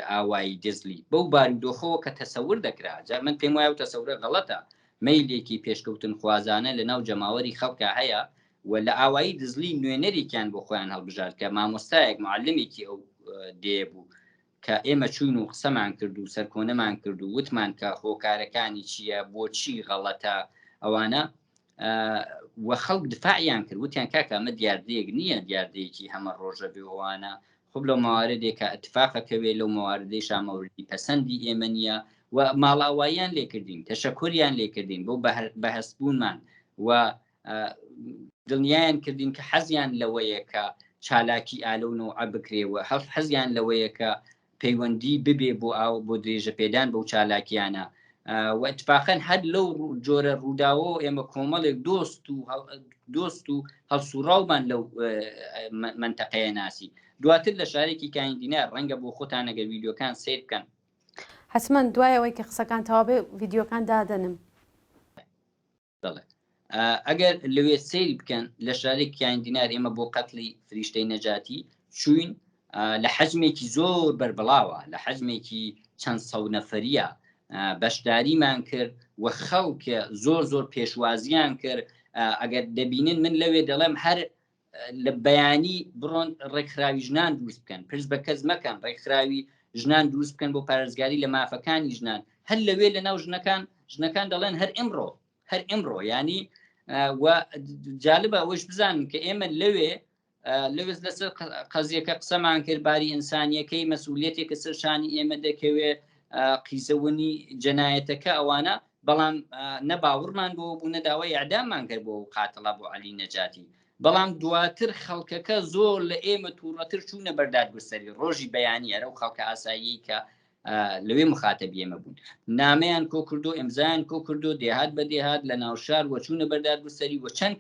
ئاوایی دزلی بەو بارودۆخەوە کە تەسەور دەکرا جا من پێم وایە و تەسەورە غەڵەتە مەیلێکی پێشکەوتن خوازانە لە ناو جەماوەری خەڵکە هەیە و لە ئاوایی دزلی نوێنەرێکیان بۆ خۆیان هەڵبژار کە مامۆستایەک معلمێکی ئەو دێبوو کە ئێمە چوون و قسەمان کرد و سەرکۆنەمان کرد و وتمان کە هۆکارەکانی چییە بۆچی غەڵەتە ئەوانە وە خەڵک دفاعیان کرد وتیان کاکە ئەمە دیاردەیەک نییە دیاردەیەکی هەمە ڕۆژە بێوانە خب لەو مواردێکە اتفاقەکەوێ لەو مواردەی شامەوردی پەسەندی ئێمە نییە و ماڵاواییان لێکردین تەشەکوریان لێکردین بۆ بەهەستبوونمان و دڵنیایان کردین کە حەزیان لەوەیە کە چالاکی ئالەونەوە بکرێەوە حەزیان لەوەیە کە پەیوەندی ببێ بۆ ئاو بۆ درێژە پێدان بەو چالاکیانە و اتفاقا هەر لەو جۆرە ڕووداوە ئێمە کۆمەڵێک دۆست و هەڵسوڕاومان لەو منتەقەیە ناسی دواتر لە شارێکی کاین دینار ڕەنگە بۆ خۆتان ئەگەر ڤیدیۆکان سیر بکەن حتمەن دوایەوەی کە قسەکان تەواو بێ ڤیدیۆکان دادەنم دەڵێ ئەگەر لەوێ سیری بکەن لە شارێکی کاین دینار ئێمە بۆ قەتڵی فریشتەی نەجاتی چوین لە حەجمێکی زۆر بربڵاوە لە حەجمێکی چەند سەو نەفەریە بەشداریمان کرد و خەڵکە زۆر پێشوازیان کرد. ئەگەر دەبینن من لەوێ دەڵێم هەر لە بەیانی بڕۆن ڕێکخراوی ژنان دروست بکەن، پرس بە کەس مەکەن، ڕێکخراوی ژنان دروست بکەن بۆ پارێزگاری لە مافەکانی ژنان. هەر لەوێ لە ناو ژنەکان دەڵێن هەر ئەمڕۆ ینی جالبە ئەوەش بزانن کە ئێمە لەوێ لەسەر قەزیەکە قسەمان کرد، باری ئینسانیەکەی مەسئولیەتێکە سەر شانی ئێمە دەکەوێت قیزەوەنی جەنایەتەکە ئەوانە، بەڵام نەباوڕمان بۆ بوو نەداوای ئەعداممان کرد بۆ قاتڵە بۆ عەلی نەجاتی. بەڵام دواتر خەڵکەکە زۆر لە ئێمە تووڕەتر چوونە بەردادگوستەری ڕۆژی بەیانی ئەرە و خەڵکە ئاسایی کە لەوێ مخاتەب ئێمە بوون، نامەیان کۆ کردو، ئیمزایان کۆ کردو، دێهات بە دێهات لە ناوشار وەچوونە بەردادگوستەری و چەند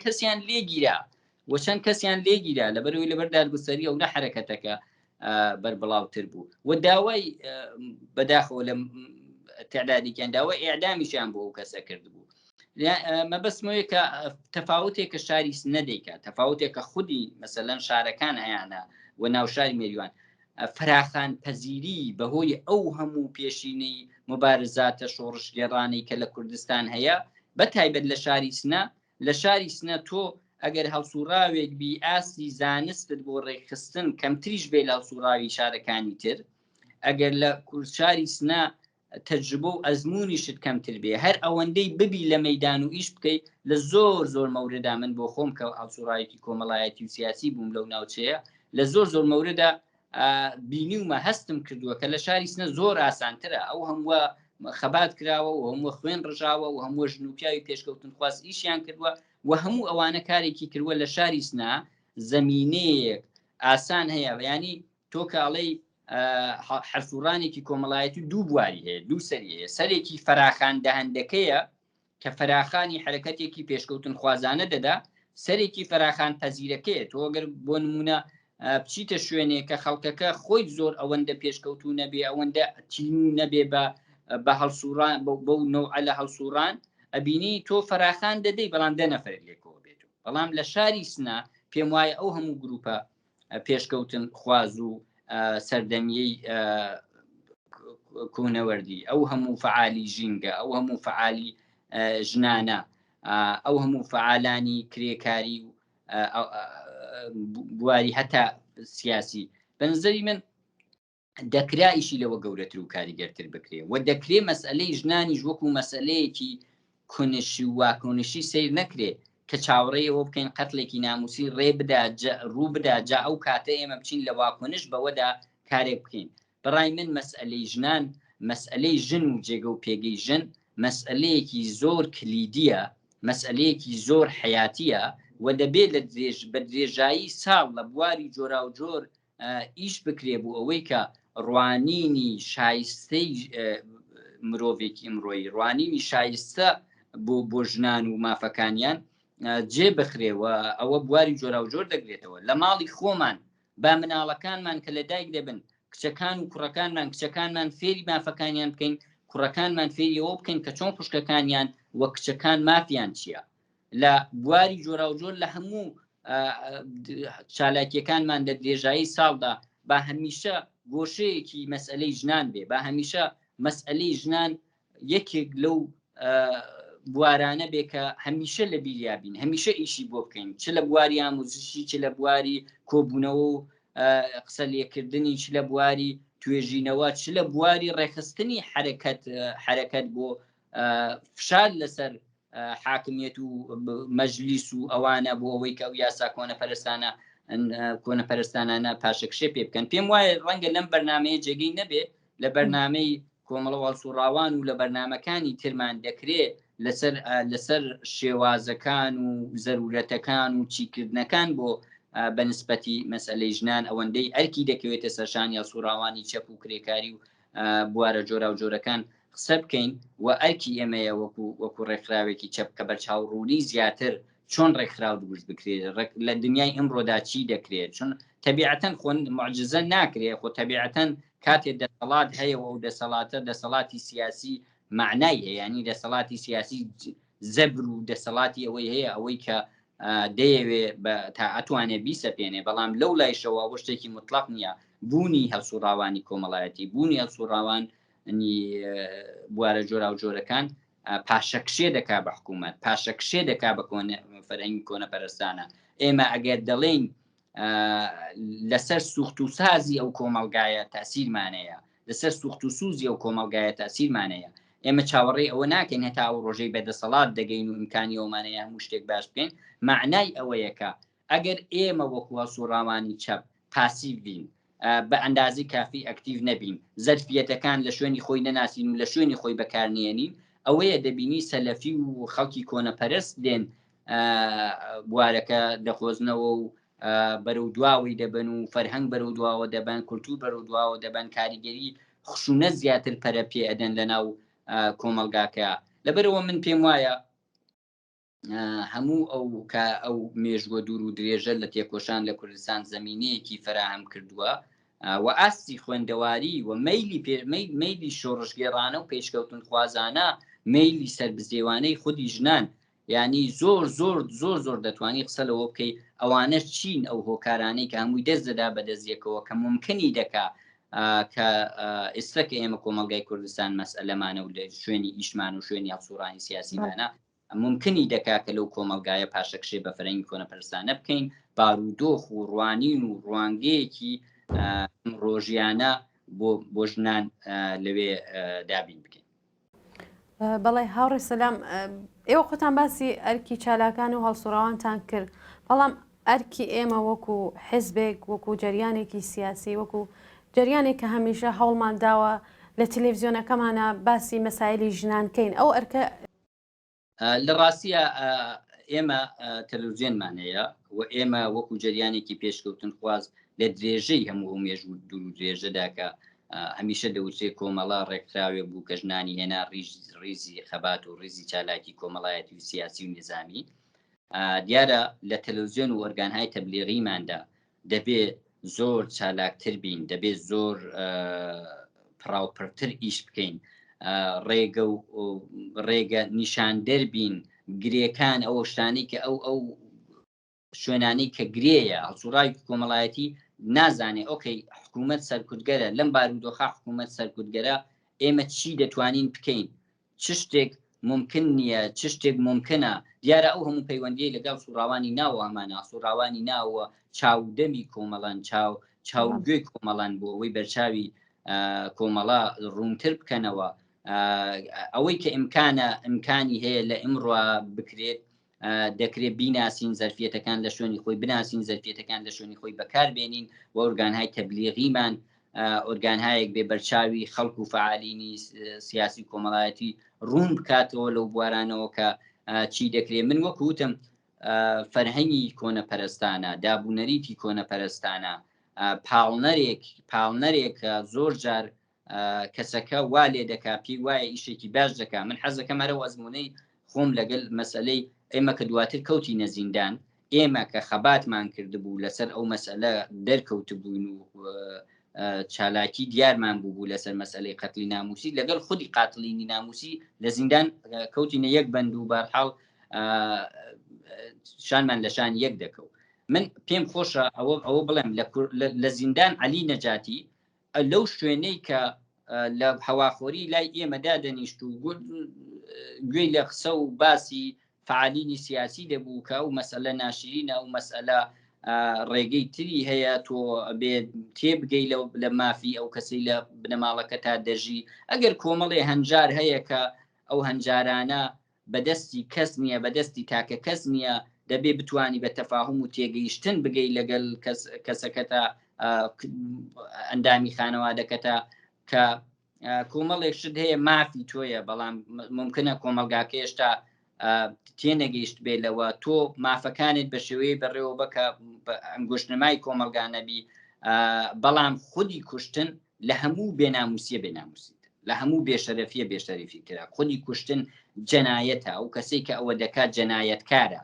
کەسیان لێگیرا لەبەرەوەی لە بەردادگوستەری ئەو نە حرەکەتەکە بەربڵاوتر بوو و داوای بەداخەوە لە تعدادێکیان داوای ئیعدامیشیان بۆ ئەو کەسە کرد بوو. مەبەستمەوەی کە تەفاوتێکە شاری نەدەیکە، تەفاوتێکە خودی مەسەلەن شارەکان هەیەە و ناوشاری مێریوان فراخان پەزیری بەهۆی ئەو هەموو پێشینەی مبارزاتە شۆڕش گێڕانی کە لە کوردستان هەیە، بەتایبەت لە شاری سنە تۆ ئەگەر هەڵسوڕاوێک بی ئاسی زانستت بۆ ڕێکخستن کەمتریش بێ لە هەڵسوڕاوی شارەکانی تر، ئەگەر لە شاری سنە تەجربە و ئەزمونیشت کەمتر بێ، هەر ئەوەندەی ببی لە مەدان و ئیش بکەیت لە زۆر مەورەدا من بۆ خۆم کە هەڵسوڕاوێکی کۆمەڵایەتی و سیاسی بووم لەو ناوچەیە، لە زۆر مەورەدا بینیومە هەستم کردووە کە لە شاری سنە زۆر ئاسانترە، ئەو هەمووە خەبات کراوە و هەموو خوێن ڕژاوە و هەموو ژنوپیاوی پێشکەوتن خواست ئیشیان کردووە و هەموو ئەوانە کارێکی کردووە لە شاری سنە زەمینەیەک ئاسان هەیە. ینی تۆ کاڵەی حەسوڕانێکی کۆمەڵایەتی دوو بواری هەیە، دوو سەری هەیە، سەرێکی فەراخان دەهەندەکەیە کە فەراخانی حرەکەتێکی پێشکەوتن خوازانە دەدا، سەرێکی فەراخان پەزیرەکەیە. تۆ ئەگەر بۆ نمونە بچیتە شوێنێک کە خەڵکەکە خۆی زۆر ئەوەندە پێشکەوتو نەبێ، ئەوەندە تینو نەبێ بە هەڵسوڕان بەو نەوعە لە هەڵسوڕان، ئەبینی تۆ فەراخان دەدەی بەڵام دەنەفر لێکەوە بێت. بەڵام لە شاری سنە پێم وایە ئەو هەموو گروپە پێشکەوتن خواز و سەردەمیەی کوونەوەردی، ئەو هەموو فعالی ژینگە، ئەو هەموو فعالی ژنانە، ئەو هەموو فعالانی کرێکاری و بواری هەتا سیاسی، بەنظری من دەکرا ئیشی لەوە گەورەتر و کاریگەرتر بکرێ و دەکرێ مەسئلەی ژنانیش وەکو مەسئلەیەکی کونشی و واکۆنشی سیر نەکرێ کە چاوەڕێەوە بکەین قەتڵێکی ناموسی ڕێ بدا ڕوو بدا، جا ئەو کاتە ئێمە بچین لە واکۆنش بەوەدا کارێک بکەین. بەڕای من مەسئلەی ژنان، مەسئلەی ژن و جێگە و پێگەی ژن مەسئلەیەکی زۆر کلیدیە، مەسئلەیەکی زۆر حیاتیە و دەبێت بە درێژایی ساڵ لە بواری جۆرا و جۆر ئیش بکرێ بوو ئەوەی کە ڕوانینی شایستەی مرۆڤێکی ئەمڕۆیی، ڕوانینی شایستە بۆ ژنان و مافەکانیان جێ بخرێەوە. ئەوە بواری جۆرا و جۆر دەگرێتەوە لە ماڵی خۆمان، با مناڵەکانمان کە لە دایک دەبن، کچەکان و کوڕەکانمان، کچەکانمان فێری مافەکانیان بکەین، کوڕەکانمان فێری ئەوە بکەین کە چۆن خوشکەکانیان وە کچەکان مافیان چییە. لە بواری جۆرا و جۆر لە هەموو چالاکیەکانمان لە درێژایی ساڵدا با هەمیشە گۆشەیەکی مەسئلەی ژنان بێ، با هەمیشە مەسئلەی ژنان یەکێک لەو بوارانە بێ کە هەمیشە لە بیریابین، هەمیشە ئیشی بۆ بکەین، چ لە بواری ئاموزشی، چ لە بواری کۆبوونەوە و قسە لێکردنی، چ لە بواری توێژینەوە، چ لە بواری ڕێخستنی حرەکەت بۆ فشار لەسەر حاکمیت و مەجلیس و ئەوانە بۆ ئەوەی کە ئەو یاسا کۆنەپەرستانانە پاشەکشێ پێ بکەن. پێم وایە ڕەنگە لەم بەرنامەیە جێگەی نەبێ لە بەرنامەی کۆمەڵە هەڵسوڕاوان و لە بەرنامەکانی ترمان دەکرێت لەسەر شێوازەکان و زەرورەتەکان و چیکردنەکان بۆ بەنسبەتی مەسئلەی ژنان ئەوەندەی ئەرکی دەکەوێتە سەرشانی هەڵسوڕاوانی چەپ و کرێکاری و بوارە جۆرا و جۆرەکان قسە بکەین و ئەرکی ئێمەیە وەکو ڕێکخراوێکی چەپ کە بەرچاوڕوونی زیاتر چۆن ڕێکخراو دروست بکرێت لە دنیای ئەمڕۆدا چی دەکرێت، چون تەبیعەتەن خۆن معجزە ناکرێت، خۆ تەبیعەتەن کاتێک دەسەڵات هەیە و دەسەڵاتە دەسەڵاتی سیاسی معنای هەیە، ینی دەسەڵاتی سیاسی زەبر و دەسەڵاتی ئەوەی هەیە ئەوەی کە دەیەوێ تا ئەتوانێت بیسەپێنێ، بەڵام لەو لایشەوە شتێکی مطلق نییە. بوونی هەڵسوڕاوانی کۆمەڵایەتی، بوونی هەڵسوڕاوان بوارە جۆرا و جۆرەکان پاشەکشێ دەکا بە حکوومەت پاشەکشێ دەکا بە فەرهەنگی کۆنەپەرستانە ئێمە ئەگەر دەڵێن لەسەر سوخت و سازی ئەو کۆمەلگایە تاسیرمانەیە لەسەر سوخت و سوزی ئەو کۆمەلگایە تاسیرمانەیە ئێمە چاوەڕێ ئەوە ناکەین هەتا ئەو ڕۆژەی بەدەسەڵات دەگەین و ئیمکانی ئەومانەیە هەموو شتێک باش بکەین معنای ئەوەیەکە ئەگەر ئێمە وەکو هەسوڕاوانی چەپ پاسیو بین بە ئەندازی کافی ئەکتیو نەبین زەرفیەتەکان لە شوێنی خۆی نەناسین و لە شوێنی خۆی بەکارنێنین ئەوەیە دەبینی سەلەفی و خەڵکی کۆنەپەرست دێن بوارەکە دەخۆزنەوە و بەرەو دواوی دەبن و فەرهەنگ بەرەو دواوە دەبن کولتور بەرەو دواوە دەبن کاریگەری خشونە زیاتر پەرە پێ ئەدەن لەناو کۆمەلگاکە لەبەرەوە من پێم وایە هەموو ئەو مێژوە دوور و درێژە لە تێکۆشان لە کوردستان زمینەیەکی فراهم کردووە و ئاستی خوێندەواری و مەیلی شۆڕژگێڕانە و پێشکەوتن خوازانە مەیلی سەربزێوانەی خودی ژنان یعنی زۆر دەتوانی قسە لەوە بکەی ئەوانە چین ئەو هۆکارانەی کە هەمووی دەست دەدا بەدەستیەکەوە کە ممکنی دەکا کە ئێستا کە ئێمە کۆمەلگای کوردستان مەسئلەمانە و لە شوێنی ئیشمان و شوێنی هەڵسوڕانی سیاسیمانە ممکنی دەکا کە لەو کۆمەلگایە پاشەکشێ بە فەرهەنگی کۆنەپەرستانە بکەین بارودۆخ و ڕوانین و ڕوانگەیەکی ڕۆژیانە بۆ ژنان لەوێ دابین بکەین. بەڵێ هاوڕێ سەلام ئێوە خۆتان باسی ئەرکی چالاکان و هەڵسوڕاوانتان کرد بەڵام ئەرکی ئێمە وەکو حیزبێک وەکو جەریانێکی سیاسی وەکو جەریانێک کە هەمیشە هەوڵمان داوە لە تەلەڤیزیۆنەکەمانە باسی مەسایلی ژنانکەین ئەو ئەرکە لە ڕاستیە ئێمە تەلەڤیزیۆنمانەیە و ئێمە وەکو جەریانێکی پێشکەوتن خواز لە درێژەی هەموو مێژ و دوور و درێژەداکە هەمیشە دەوترێت کۆمەڵا ڕێکخراوێ بوو کە ژنانی هێنا ڕیزی خەبات و ڕیزی چالاکی کۆمەڵایەتی و سیاسی و نظامی دیارە لە تەلەڤیزیۆن و ئۆرگانهای تەبلیغیماندا دەبێت زۆر چالاکتر بین دەبێت زۆر پراوپڕتر ئیش بکەین ڕێگە نیشاندەر بین گرێکان ئەو شتانی کە ئەو شوێنانی کە گرێیە هەڵسوڕای کۆمەڵایەتی نازانێ ئۆکەی حکوومەت سەرکوتگەرە لەم بارودۆخە حکوومەت سەرکوتگەرە ئێمە چی دەتوانین بکەین چ شتێک ممکن نییە چ شتێک ممکنە دیارە ئەو هەموو پەیوەندی لەگەڵ سوڕاوانی ناوە ئەمانە سوڕاوانی ناوە چاودەمی کۆمەڵان چاوگوێی کۆمەڵان بۆ ئەوەی بەرچاوی کۆمەڵا ڕوونتر بکەنەوە ئەوەی کە ئیمکانی هەیە لە ئمڕوا بکرێت دەکرێت بیناسین زەرفیەتەکان لە شوێنی خۆی بناسین زەرفیەتەکان لە شوێنی خۆی بەکاربێنین و ئۆرگانهای تەبلیغیمان ئۆرگانهایەک بێ بەرچاوی خەڵک و فعالینی سیاسی کۆمەڵایەتی ڕوون بکاتەوە لەو بوارانەوە کە چی دەکرێت من وەکوتم فەرهەنگی کۆنەپەرستانە دابوونەریتی کۆنەپەرستانە پاڵنەرێک زۆر جار کەسەکە وا لێ دەکا پێی وایە ئیشێکی باش دەکا من حەزەکەم هەرە ئەزمونەی خۆم لەگەڵ مەسئلەی ئێمە کە دواتر کەوتی نەزیندان ئێمە کە خەباتمان کردبوو لەسەر ئەو مەسئلە دەرکەوت بووین و چالاکی دیارمان بوو لەسەر مەسئلەی قەتلی ناموسی لەگەڵ خودی قاتڵینی ناموسی لە زیندان کەوتینە یەک بند و بەرحاڵ شانمان لە شان یەک دەکەوت من پێم خۆشە ئەوە بڵێم لە زیندان عەلی نەجاتی لەو شوێنەی کە لە هەواخۆری لای ئێمەدا دەنیشت و گوێی لە قسە و باسی فعالینی سیاسی دەبوو کە و مەسئلە ناشرینە و مەسئلە ڕێگەی تری هەیە تۆ بێ تێبگەی لە مافی ئەو کەسی لە بنەماڵەکە تا دەژی ئەگەر کۆمەڵێ هەنجار هەیە کە ئەو هەنجارانە بەدەستی کەس نییە بەدەستی تاکە کەس نییە دەبێ بتوانی بە تەفاهم و تێگەیشتن بگەی لەگەڵ کەسەکەتە ئەندامی خانەوادەکەتە کە کۆمەڵێک شت هەیە مافی تۆیە بەڵام ممکنە کۆمەلگاکە هێشتا تێنەگەیشت بێتەوە تۆ مافەکانت بە شێوەیە بەڕێوە بکە ئەنگۆشتنمای کۆمەلگانەبی بەڵام خودی کوشتن لە هەموو بێناموسیە بێناموسیت لە هەموو بێشەرەفیە بێشەریفی کرا خودی کوشتن جەنایەتە ئەو کەسێک کە ئەوە دەکات جەنایەتکارە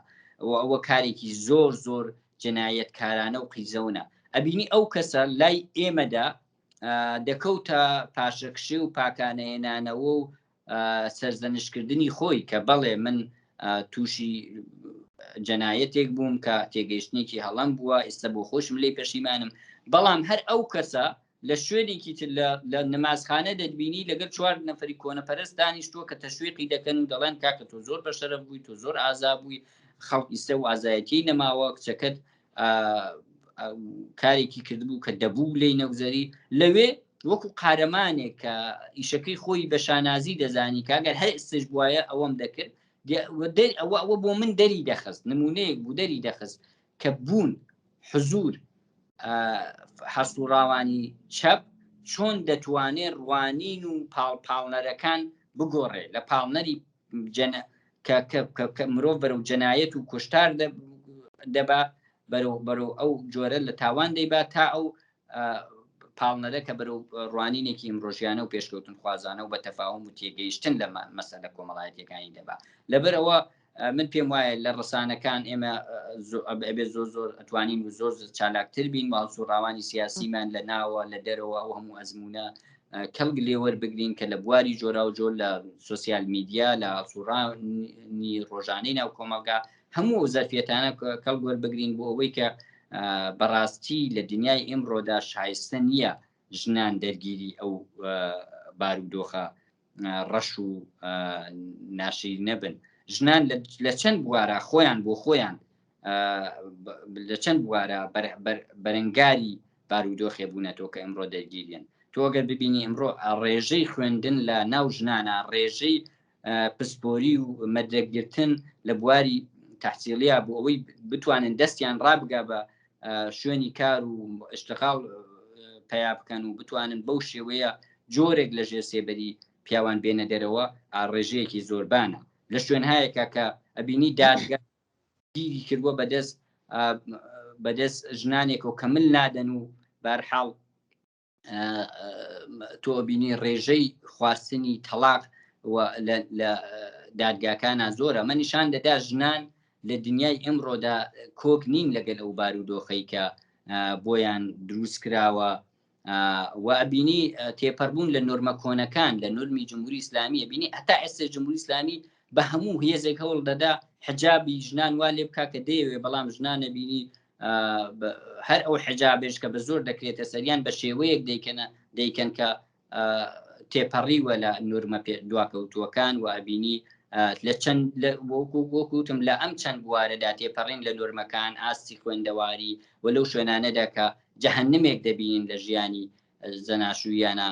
ئەوە کارێکی زۆر جەنایەتکارانە و قیزەونە ئەبینی ئەو کەسە لای ئێمەدا دەکەوتە پاشەکشی و پاکانەهێنانەوە و سەرزەنشکردنی خۆی کە بەڵێ من تووشی جەنایەتێک بووم کە تێگەیشتنێکی هەڵام بووە ئێستا بۆ خۆشم لێ پەشیمانم بەڵام هەر ئەو کەسە لە شوێنێکی تر لە نمازخانە دەبینی لەگەڵ 4 نەفری کۆنەپەرست دانیشتووە کە تەشویقی دەکەن و دەڵێن کاکە تۆ زۆر بەشەرەف بووی، تۆ زۆر ئازا بووی، خەڵکی سە و ئازایەتی نەماوە، کچەکەت کارێکی کردبوو کە دەبوو لێی نەوزەری. لەوێ وەکو قارەمانێک کە ئیشەکەی خۆی بە شانازی دەزانی کاگەر هەر ئستش بواە ئەوەم دەکرد، ئەوە بۆ من دەری دەخست، نمونەیەک بوو دەری دەخست کە بوون حزور حەسوڕاوانی چەپ چۆن دەتوانێت ڕوانین و پاڵنەرەکان بگۆڕێ لە پاڵنەری کە مرۆڤ بەرەو جەنایەت و کوشتار دەبا بەرەو ئەو جۆرە لە تاوان دەیبات تا ئەو پاڵنەرە کە بەرەو ڕوانینێکی ئەمڕۆژیانە و پێشکەوتن خوازانە و بە تەفاهم و تێگەیشتن لە مەسەلە کۆمەڵایەتیەکانی دەبا. لەبەرەوە من پێم وایە لە ڕسانەکان ئێمە ئەبێ زۆر ئەتوانین و زۆر چالاکتر بین و هەڵسوڕاوانی سیاسیمان لە ناوە لە دەرەوە ئەو هەموو ئەزمونە کەڵک لێوەربگرین کە لە بواری جۆرا و جۆر لە سوسیال میدیا لە هەڵسوڕانی ڕۆژانەی ناو کۆمەلگا هەموو زەرفێتانە کەڵک وەربگرین بۆ ئەوەی کە بەڕاستی لە دنیای ئێمڕۆدا شایستە نییە ژنان دەرگیری ئەو بارودۆخە ڕەش و ناشیر نەبن. ژنان لە چەند بوارە خۆیان بۆ خۆیان لە چەند بوارە بەرەنگاری بارودۆخێ بوونەتەوە کە ئەمڕۆ دەرگیریان. تۆ ئەگەر ببینی ئەمڕۆ ڕێژەی خوێندن لە ناو ژنانە، ڕێژەی پسپۆری و مەدرەکگرتن لە بواری تەحسیلیا بۆ ئەوەی بتوانن دەستیان ڕابگا بە شوێنی کار و ئشتغاڵ پیا بکەن و بتوانن بەو شێوەیە جۆرێک لە ژێر سێبەری پیاوان بێنە دەرەوە ڕێژەیەکی زۆربانە. لە شوێنهایەکە کە ئەبینی دادگا گیری کردووە بەدەست ژنانێک و کەمل نادەن و بەرحاڵ تۆ بینی ڕێژەی خواستنی تەلاق لە دادگاکانە زۆرە. مە نیشان دەدا ژنان لە دنیای ئەمڕۆدا کۆک نین لەگەل ئەو بارودۆخەی کە بۆیان دروست کراوە و ئەبینی تێپەڕبوون لە نۆرمە کۆنەکان لە نۆرمی جمهوری ئیسلامی. ئەبینی هەتا ئێستا جمهوری ئیسلامی بە هەموو هێزێک هەوڵ دەدا حجابی ژنان وا لێ بکا کە دەیەوێ، بەڵام ژنان ئەبینی هەر ئەو حجابێش کە بە زۆر دەکرێتە سەریان بە شێوەیەک دەیکەن کە تێپەڕیوە لە نورمە دواکەوتووەکان و ئەبینی لە چەند وەکوتم لە ئەم چەند بوارەدا تێپەڕین لە نورمەکان ئاستی خوێندەواری و لەو شوێنانەدا کە جەهەنمێک دەبین لە ژیانی زەناشوویانە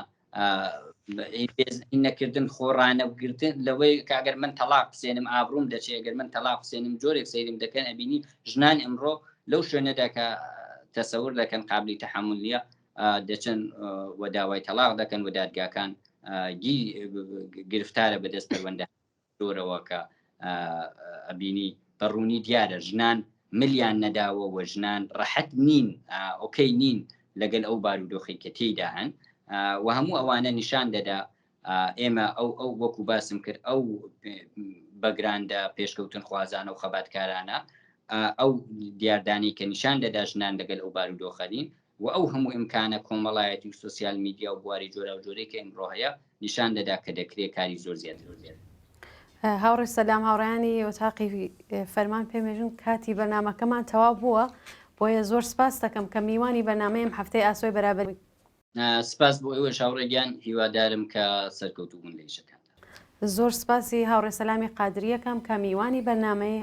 نەکردن خۆڕانەگرتن لەوەی کاگەر من تەلاق بسێنم ئابرووم دەچێت، گەر من تەلاق بسێنم جۆرێک سەیرم دەکەن. ئەبینی ژنان ئەمڕۆ لەو شوێنەدا کە تەسەور دەکەن قابلی تەحمل نیە دەچن و داوای تەلاق دەکەن و دادگاکان گرفتارە بەدەست پەروەندە زۆرەوە کە ئەبینی بەڕوونی دیارە ژنان ملیان نەداوە و ژنان ڕەحەت نین، ئۆکەی نین لەگەل ئەو بارودۆخی کە تێیدا هەن و هەموو ئەوانە نیشان دەدا ئێمە ئەو وەکو باسم کرد ئەو بەگراندا پێشکەوتن خوازانە و خەباتکارانە ئەو دیاردانی کە نیشان دەدا ژنان لەگەل ئەو بارودۆخەرین و ئەو هەموو ئیمکانە کۆمەڵایەتی و سوسیال میدیا و بواری جۆرا و جۆرەی کە ئەمڕۆ هەیە نیشان دەدا کە دەکرێت کاری زۆر زیاد. هاوڕێ سەلام هاوڕێیانی وتاقی فەرمان پێمێژن کاتی بەرنامەکەمان تەواو بووە، بۆیە زۆر سپاس دەکەم کە میوانی بەرنامەیەم هەفتەی ئاسۆی بەرابەر. سپاس بۆ ئێوە شاوڕێگیان، هیوادارم کە سەرکەوتوو بوون لە ئیشەکان. زۆر سپاسی هاوڕێ سەلامی قادریەکەم کە میوانی بەرنامەی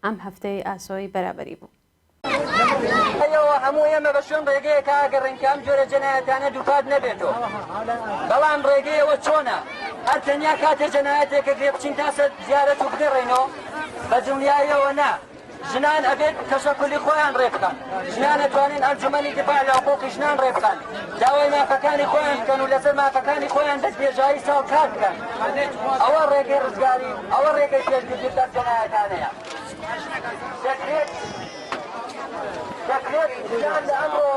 ئەم هەفتەی ئاسۆی بەرابەری بوو. هەموو ئێمە بە شوێن ڕێگەیەکە ئەگەڕێنکەم جۆرە جەنایەتانە دووپات نەبێتەوە، بەڵام ڕێگەیەوە چۆنە؟ هەر تەنیا کاتێ جەنایەتێکە گرێ بچین تاسە زیارەت و بگەڕێنەوە بە دڵنیاییەوە نا. ژنان ئەبێت تەشەکولی خۆیان ڕێ بکەن، ژنان ئەتوانین ئەنجومەنی دفاع لە حقوقی ژنان ڕێ بکەن، داوای مافەکانی خۆیان بکەن و لەسەر مافەکانی خۆیان دەستپێژایی ساڵ کار بکەن. ئەوە ڕێگەی ڕزگاری، ئەوە ڕێگەی پێشگیری لە جەنایەتانەیە. دەکرێت ژنان لە ئەمڕۆ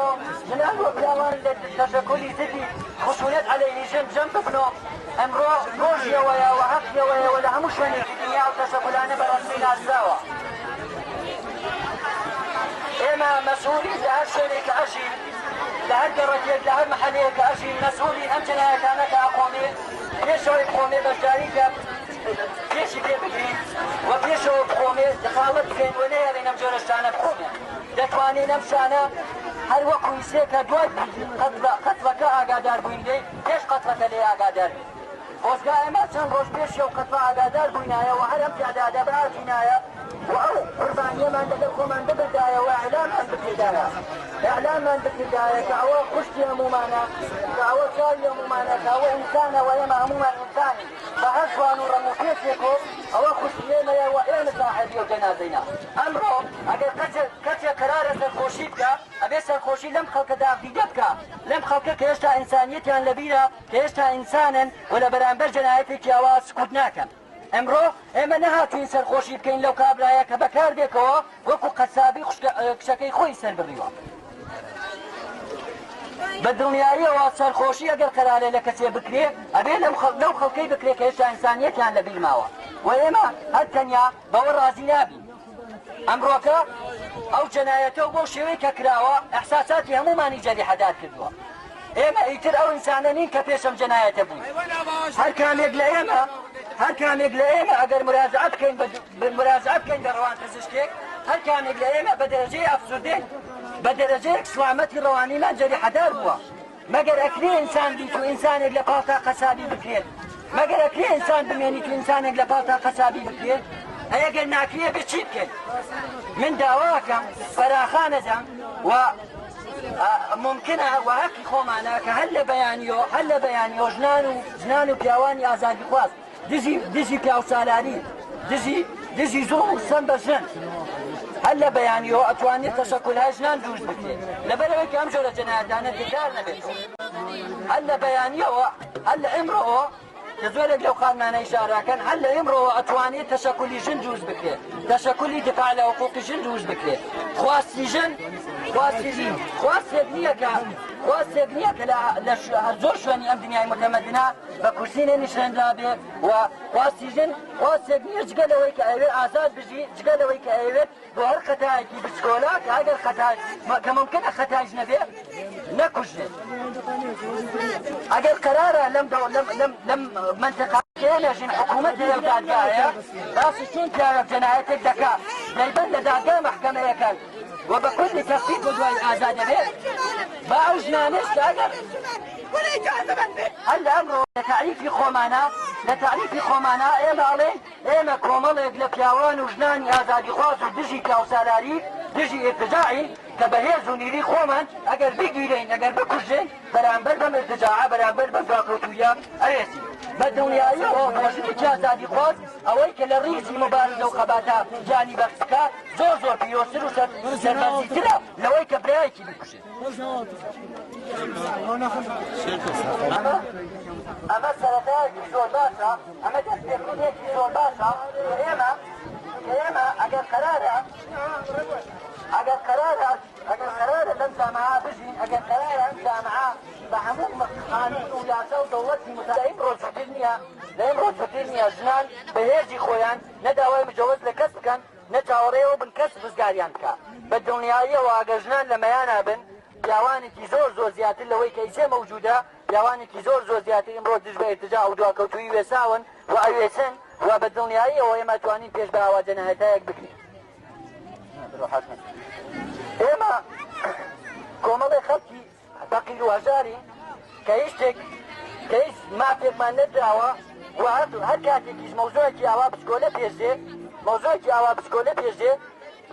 ژنان وە پیاوان لە تەشەکولی زدی خشونەت عەلەیهی ژن جەم بکەنەوە. ئەمڕۆ ڕۆژیەوەیە و هەفتیەوەیە و لە هەموو شوێنێکی دنیا و تەشەکولانە بەڕەسمی ناسراوە. ئێمە مەسئوولین لە هەر شوێنێکە ئەژین، لە هەر گەڕەکێک لە هەر مەحەلەیەکە ئەژین، مەسئوولین ئەم جەنایەتانە کە ئەقۆمێ پێشەوەی قۆمێ بەشداری کە پێشی پێ بگرین و پێشەوە بخۆمێ دەخاڵەت بکەین و نەیەڵین ئەم جۆرە شتانە بخۆمێ. دەتوانین ئەم شانە هەر وەکو مانگی سێکە دوای قەتڵەکە ئاگادار بووین لێ پێش قەتڵەکە لێ ئاگادار بووین خۆزگا ئێمە چەند ڕۆژ پێش ئەو قەتڵە ئاگادار بووینایە و هەر ئەم پیادە بەهاتینایە و ئەو قوربانیەمان لەگەڵ خۆمان ببردایە و ئەعلامان بکردایە ئەعلامان بکردایە کە ئەوە خوشتی هەمومانە کە ئەوە چاوی هەمومانە کە ئەوە ئینسانە و ئێمە هەمومان ئینسانی بە هەر جوان و ڕەنگ و پێچێکۆ ئەوە خوشتی ئێمەیە و ئێمە ساحەبی و جەنازەینا ئەمڕۆ ئەگەر کەسێک قەرارە سەرخۆشی بکە ئەبێ سەرخۆشی لەم خەڵکەدا ئەقیدە بکە لەم خەڵکە کە هێشتا ئینسانیەتیان لەبیرە کە هێشتا ئینسانن و لە بەرامبەر جەنایەتێکی ئەوە سکوت ناکەن ئەمڕۆ ئێمە نەهاتوین سەرخۆشی بکەین لەو کابرایە کە بەکار دێکەوە وەکو قەسابی کشەکەی خۆی سەر بڕیوە بە دڵنیاییەوە سەرخۆشی ئەگەر قەرارێ لە کەسێ بکرێ ئەبێ لەو خەڵکەی بکرێ کە هێشتا ئینسانیەتیان لەبیر ماوە و ئێمە هەر تەنیا بەوە ڕازی نابین ئەمڕۆکە ئەو جەنایەتە بۆ شێوەی کە کراوە ئەحساساتی هەمومانی جەریحەدار کردووە ئێمە ئیتر ئەو ئینسانە نین کە پێشەم جەنایەتە بووین هەر کامێک لە ئێمە ئەگەر مراجعە بکەین بە ڕەوان پزیشکێک هەر کامێک لە ئێمە بە دەرەجەی ئەفسوردەین بە دەرەجەیەک سڵامەتی ڕەوانیمان جەریحەدار بووە مەگەر ئەکرێ ئینسان بیت و ئینسانێک لە پاڵتا قەسابی بکرێت مەگەر ئەکرێ ئینسان بمێنیت و ئینسانێک لە پاڵتا قەسابی بکرێت ئەگەر ناکرێ بێ چی بکەین من داواکەم فەراخانەدەم و ممکنە و هەقی خۆمانە کە هەر لە بەیانیۆ ژنان و پیاوانی ئازادی خواست دژی پیاو سالاری دژی زۆر و سەم بە ژن هەر لە بەیانیۆ ئەتوانێت تەشەکولهای ژنان دروست بکرێت لەبەرەوەی کە ئەم جۆرە جەنایەتانە تکرار نەبێت هەر لە بەیانیەوە هەر لە ئێمڕۆوە کە زۆرێک لەو خانمانە ئیشارەکەن هەر لە ئێمڕۆوە ئەتوانێت تەشەکولی ژن دروست بکرێت تەشەکولی دفاع لە حقوقی ژن دروست بکرێت خواستی ژن خواستێک نییە کە لە زۆر شوێنی ئەم دنیای متەمەدنە بە کورسینە نیشتێنرابێ و خواستی ژن خواستێک نییە جگە لەوەی کە ئەوێت ئازاد بژی جگە لەوەی کە ئەوێت بۆ هەر خەتایەکی بچکۆلا کە ئەگەر کە ممکنە خەتایش نەبێ نەکوژێت ئەگەر قەرارە لەم منطقە کێنەژین حکوومەت لەو دادگایە باسی چون پیاوێک جەنایەتێک دەکات دەیبەن لە دادگای مەحکەمەیەکەن و بە کوردی تەفسیر بۆ دوای ئازاد دەبێت با ئەو ژنانش ئەگەر هەر لە ئەمڕۆ لە تەعریفی خۆمانە ئێمە ئەڵێن ئێمە کۆمەڵێک لە پیاوان و ژنانی ئازادی خواست و دژی پیاوسالاری دژی ئێرتجاعی کە بەهێز و نیری خۆمان ئەگەر بگیرین ئەگەر بکوژێن بەرامبەر بەم ئێرتجاعە بەرامبەر بەم داکەوتوویە ئەرێسی بە دڵنیاییەوە ڕۆژنێکی ئازادی خواست ئەوەی کە لە ڕیزی مبارزە و خەباتە جانی بەخسکە زۆر پیرۆستر و سەربەرزیترە لەوەی کە برایەکی بکوژێت ئەمە سەرەتایەکی زۆر باشە ئەمە دەستپێکردنێکی زۆر باشە ئێمە ئەگەر قەرارە لەم جامعە بژین ئەگەر قەرارە ئەم جامعە بە هەموو قانون و یاسا و دەوڵەتی متعین لە ئەمڕۆ چوتر نییە ژنان بەهێزی خۆیان نەداوای مجەوەز لە کەس بکەن نەچاوەڕێەوە بن کەس بزگاریان بکە بە دڵنیاییەوە ئەگەر ژنان لە مەیانە بن پیاوانێکی زۆر زیاتر لەوەی کە ئیسێ مەوجودە پیاوانێکی زۆر زیاتر ئەمڕۆ دژ بە ئێرتجاع و دواکەوتووی وێساون و ئەوێسن و بە دڵنیاییەوە ئێمە توانین پێش بە ئاوا جەنایەتایەک بکرین ئێمە کۆمەڵی خەڵکی فەقیر و هەژاری کە هیچ مافێکمان نەدراوە و هەر کاتێکیش مەوزوعێکی ئاوا بچکۆلە پێشێ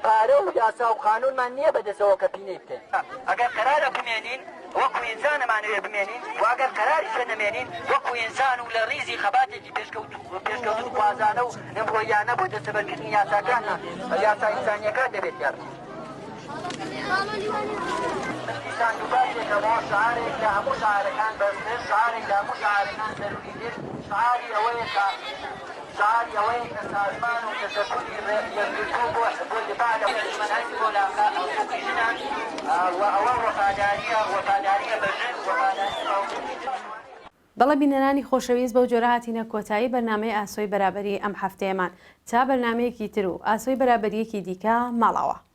پارە و یاسا و قانونمان نییە بەدەستەوە کە پینەی بکەین ئەگەر قەرارە بمێنین وەکو ئینسانەمانەوێ بمێنین و ئەگەر قەراریشە نەمێنین وەکو ئینسان و لە ڕیزی خەباتێکی پێشکەوتن و خوازانە و ئەمڕۆیانە بۆ دەستەبەرکردنی یاساکانە یاسا ئینسانیەکان دەبێت یار ئینسان دووبارێکەوە شعارێک لە هەموو شعارەکان بەرزتر شعارێک لە هەموو شعارەکان ضروریتر شعاری ئەوەیە کە سازمان و تەشەکولی یەکگرتوو بۆ دفاع لە منهەجی بۆ حقوقی ژنان و ئەوە وەفاداریە بە ژن بەڵێ بینەرانی خۆشەویست بەو جۆرە هاتینە کۆتایی بەرنامەی ئاسۆی بەرابەری ئەم هەفتەیەمان تا بەرنامەیەکی تر و ئاسۆی بەرابەریەکی دیکە ماڵەوە.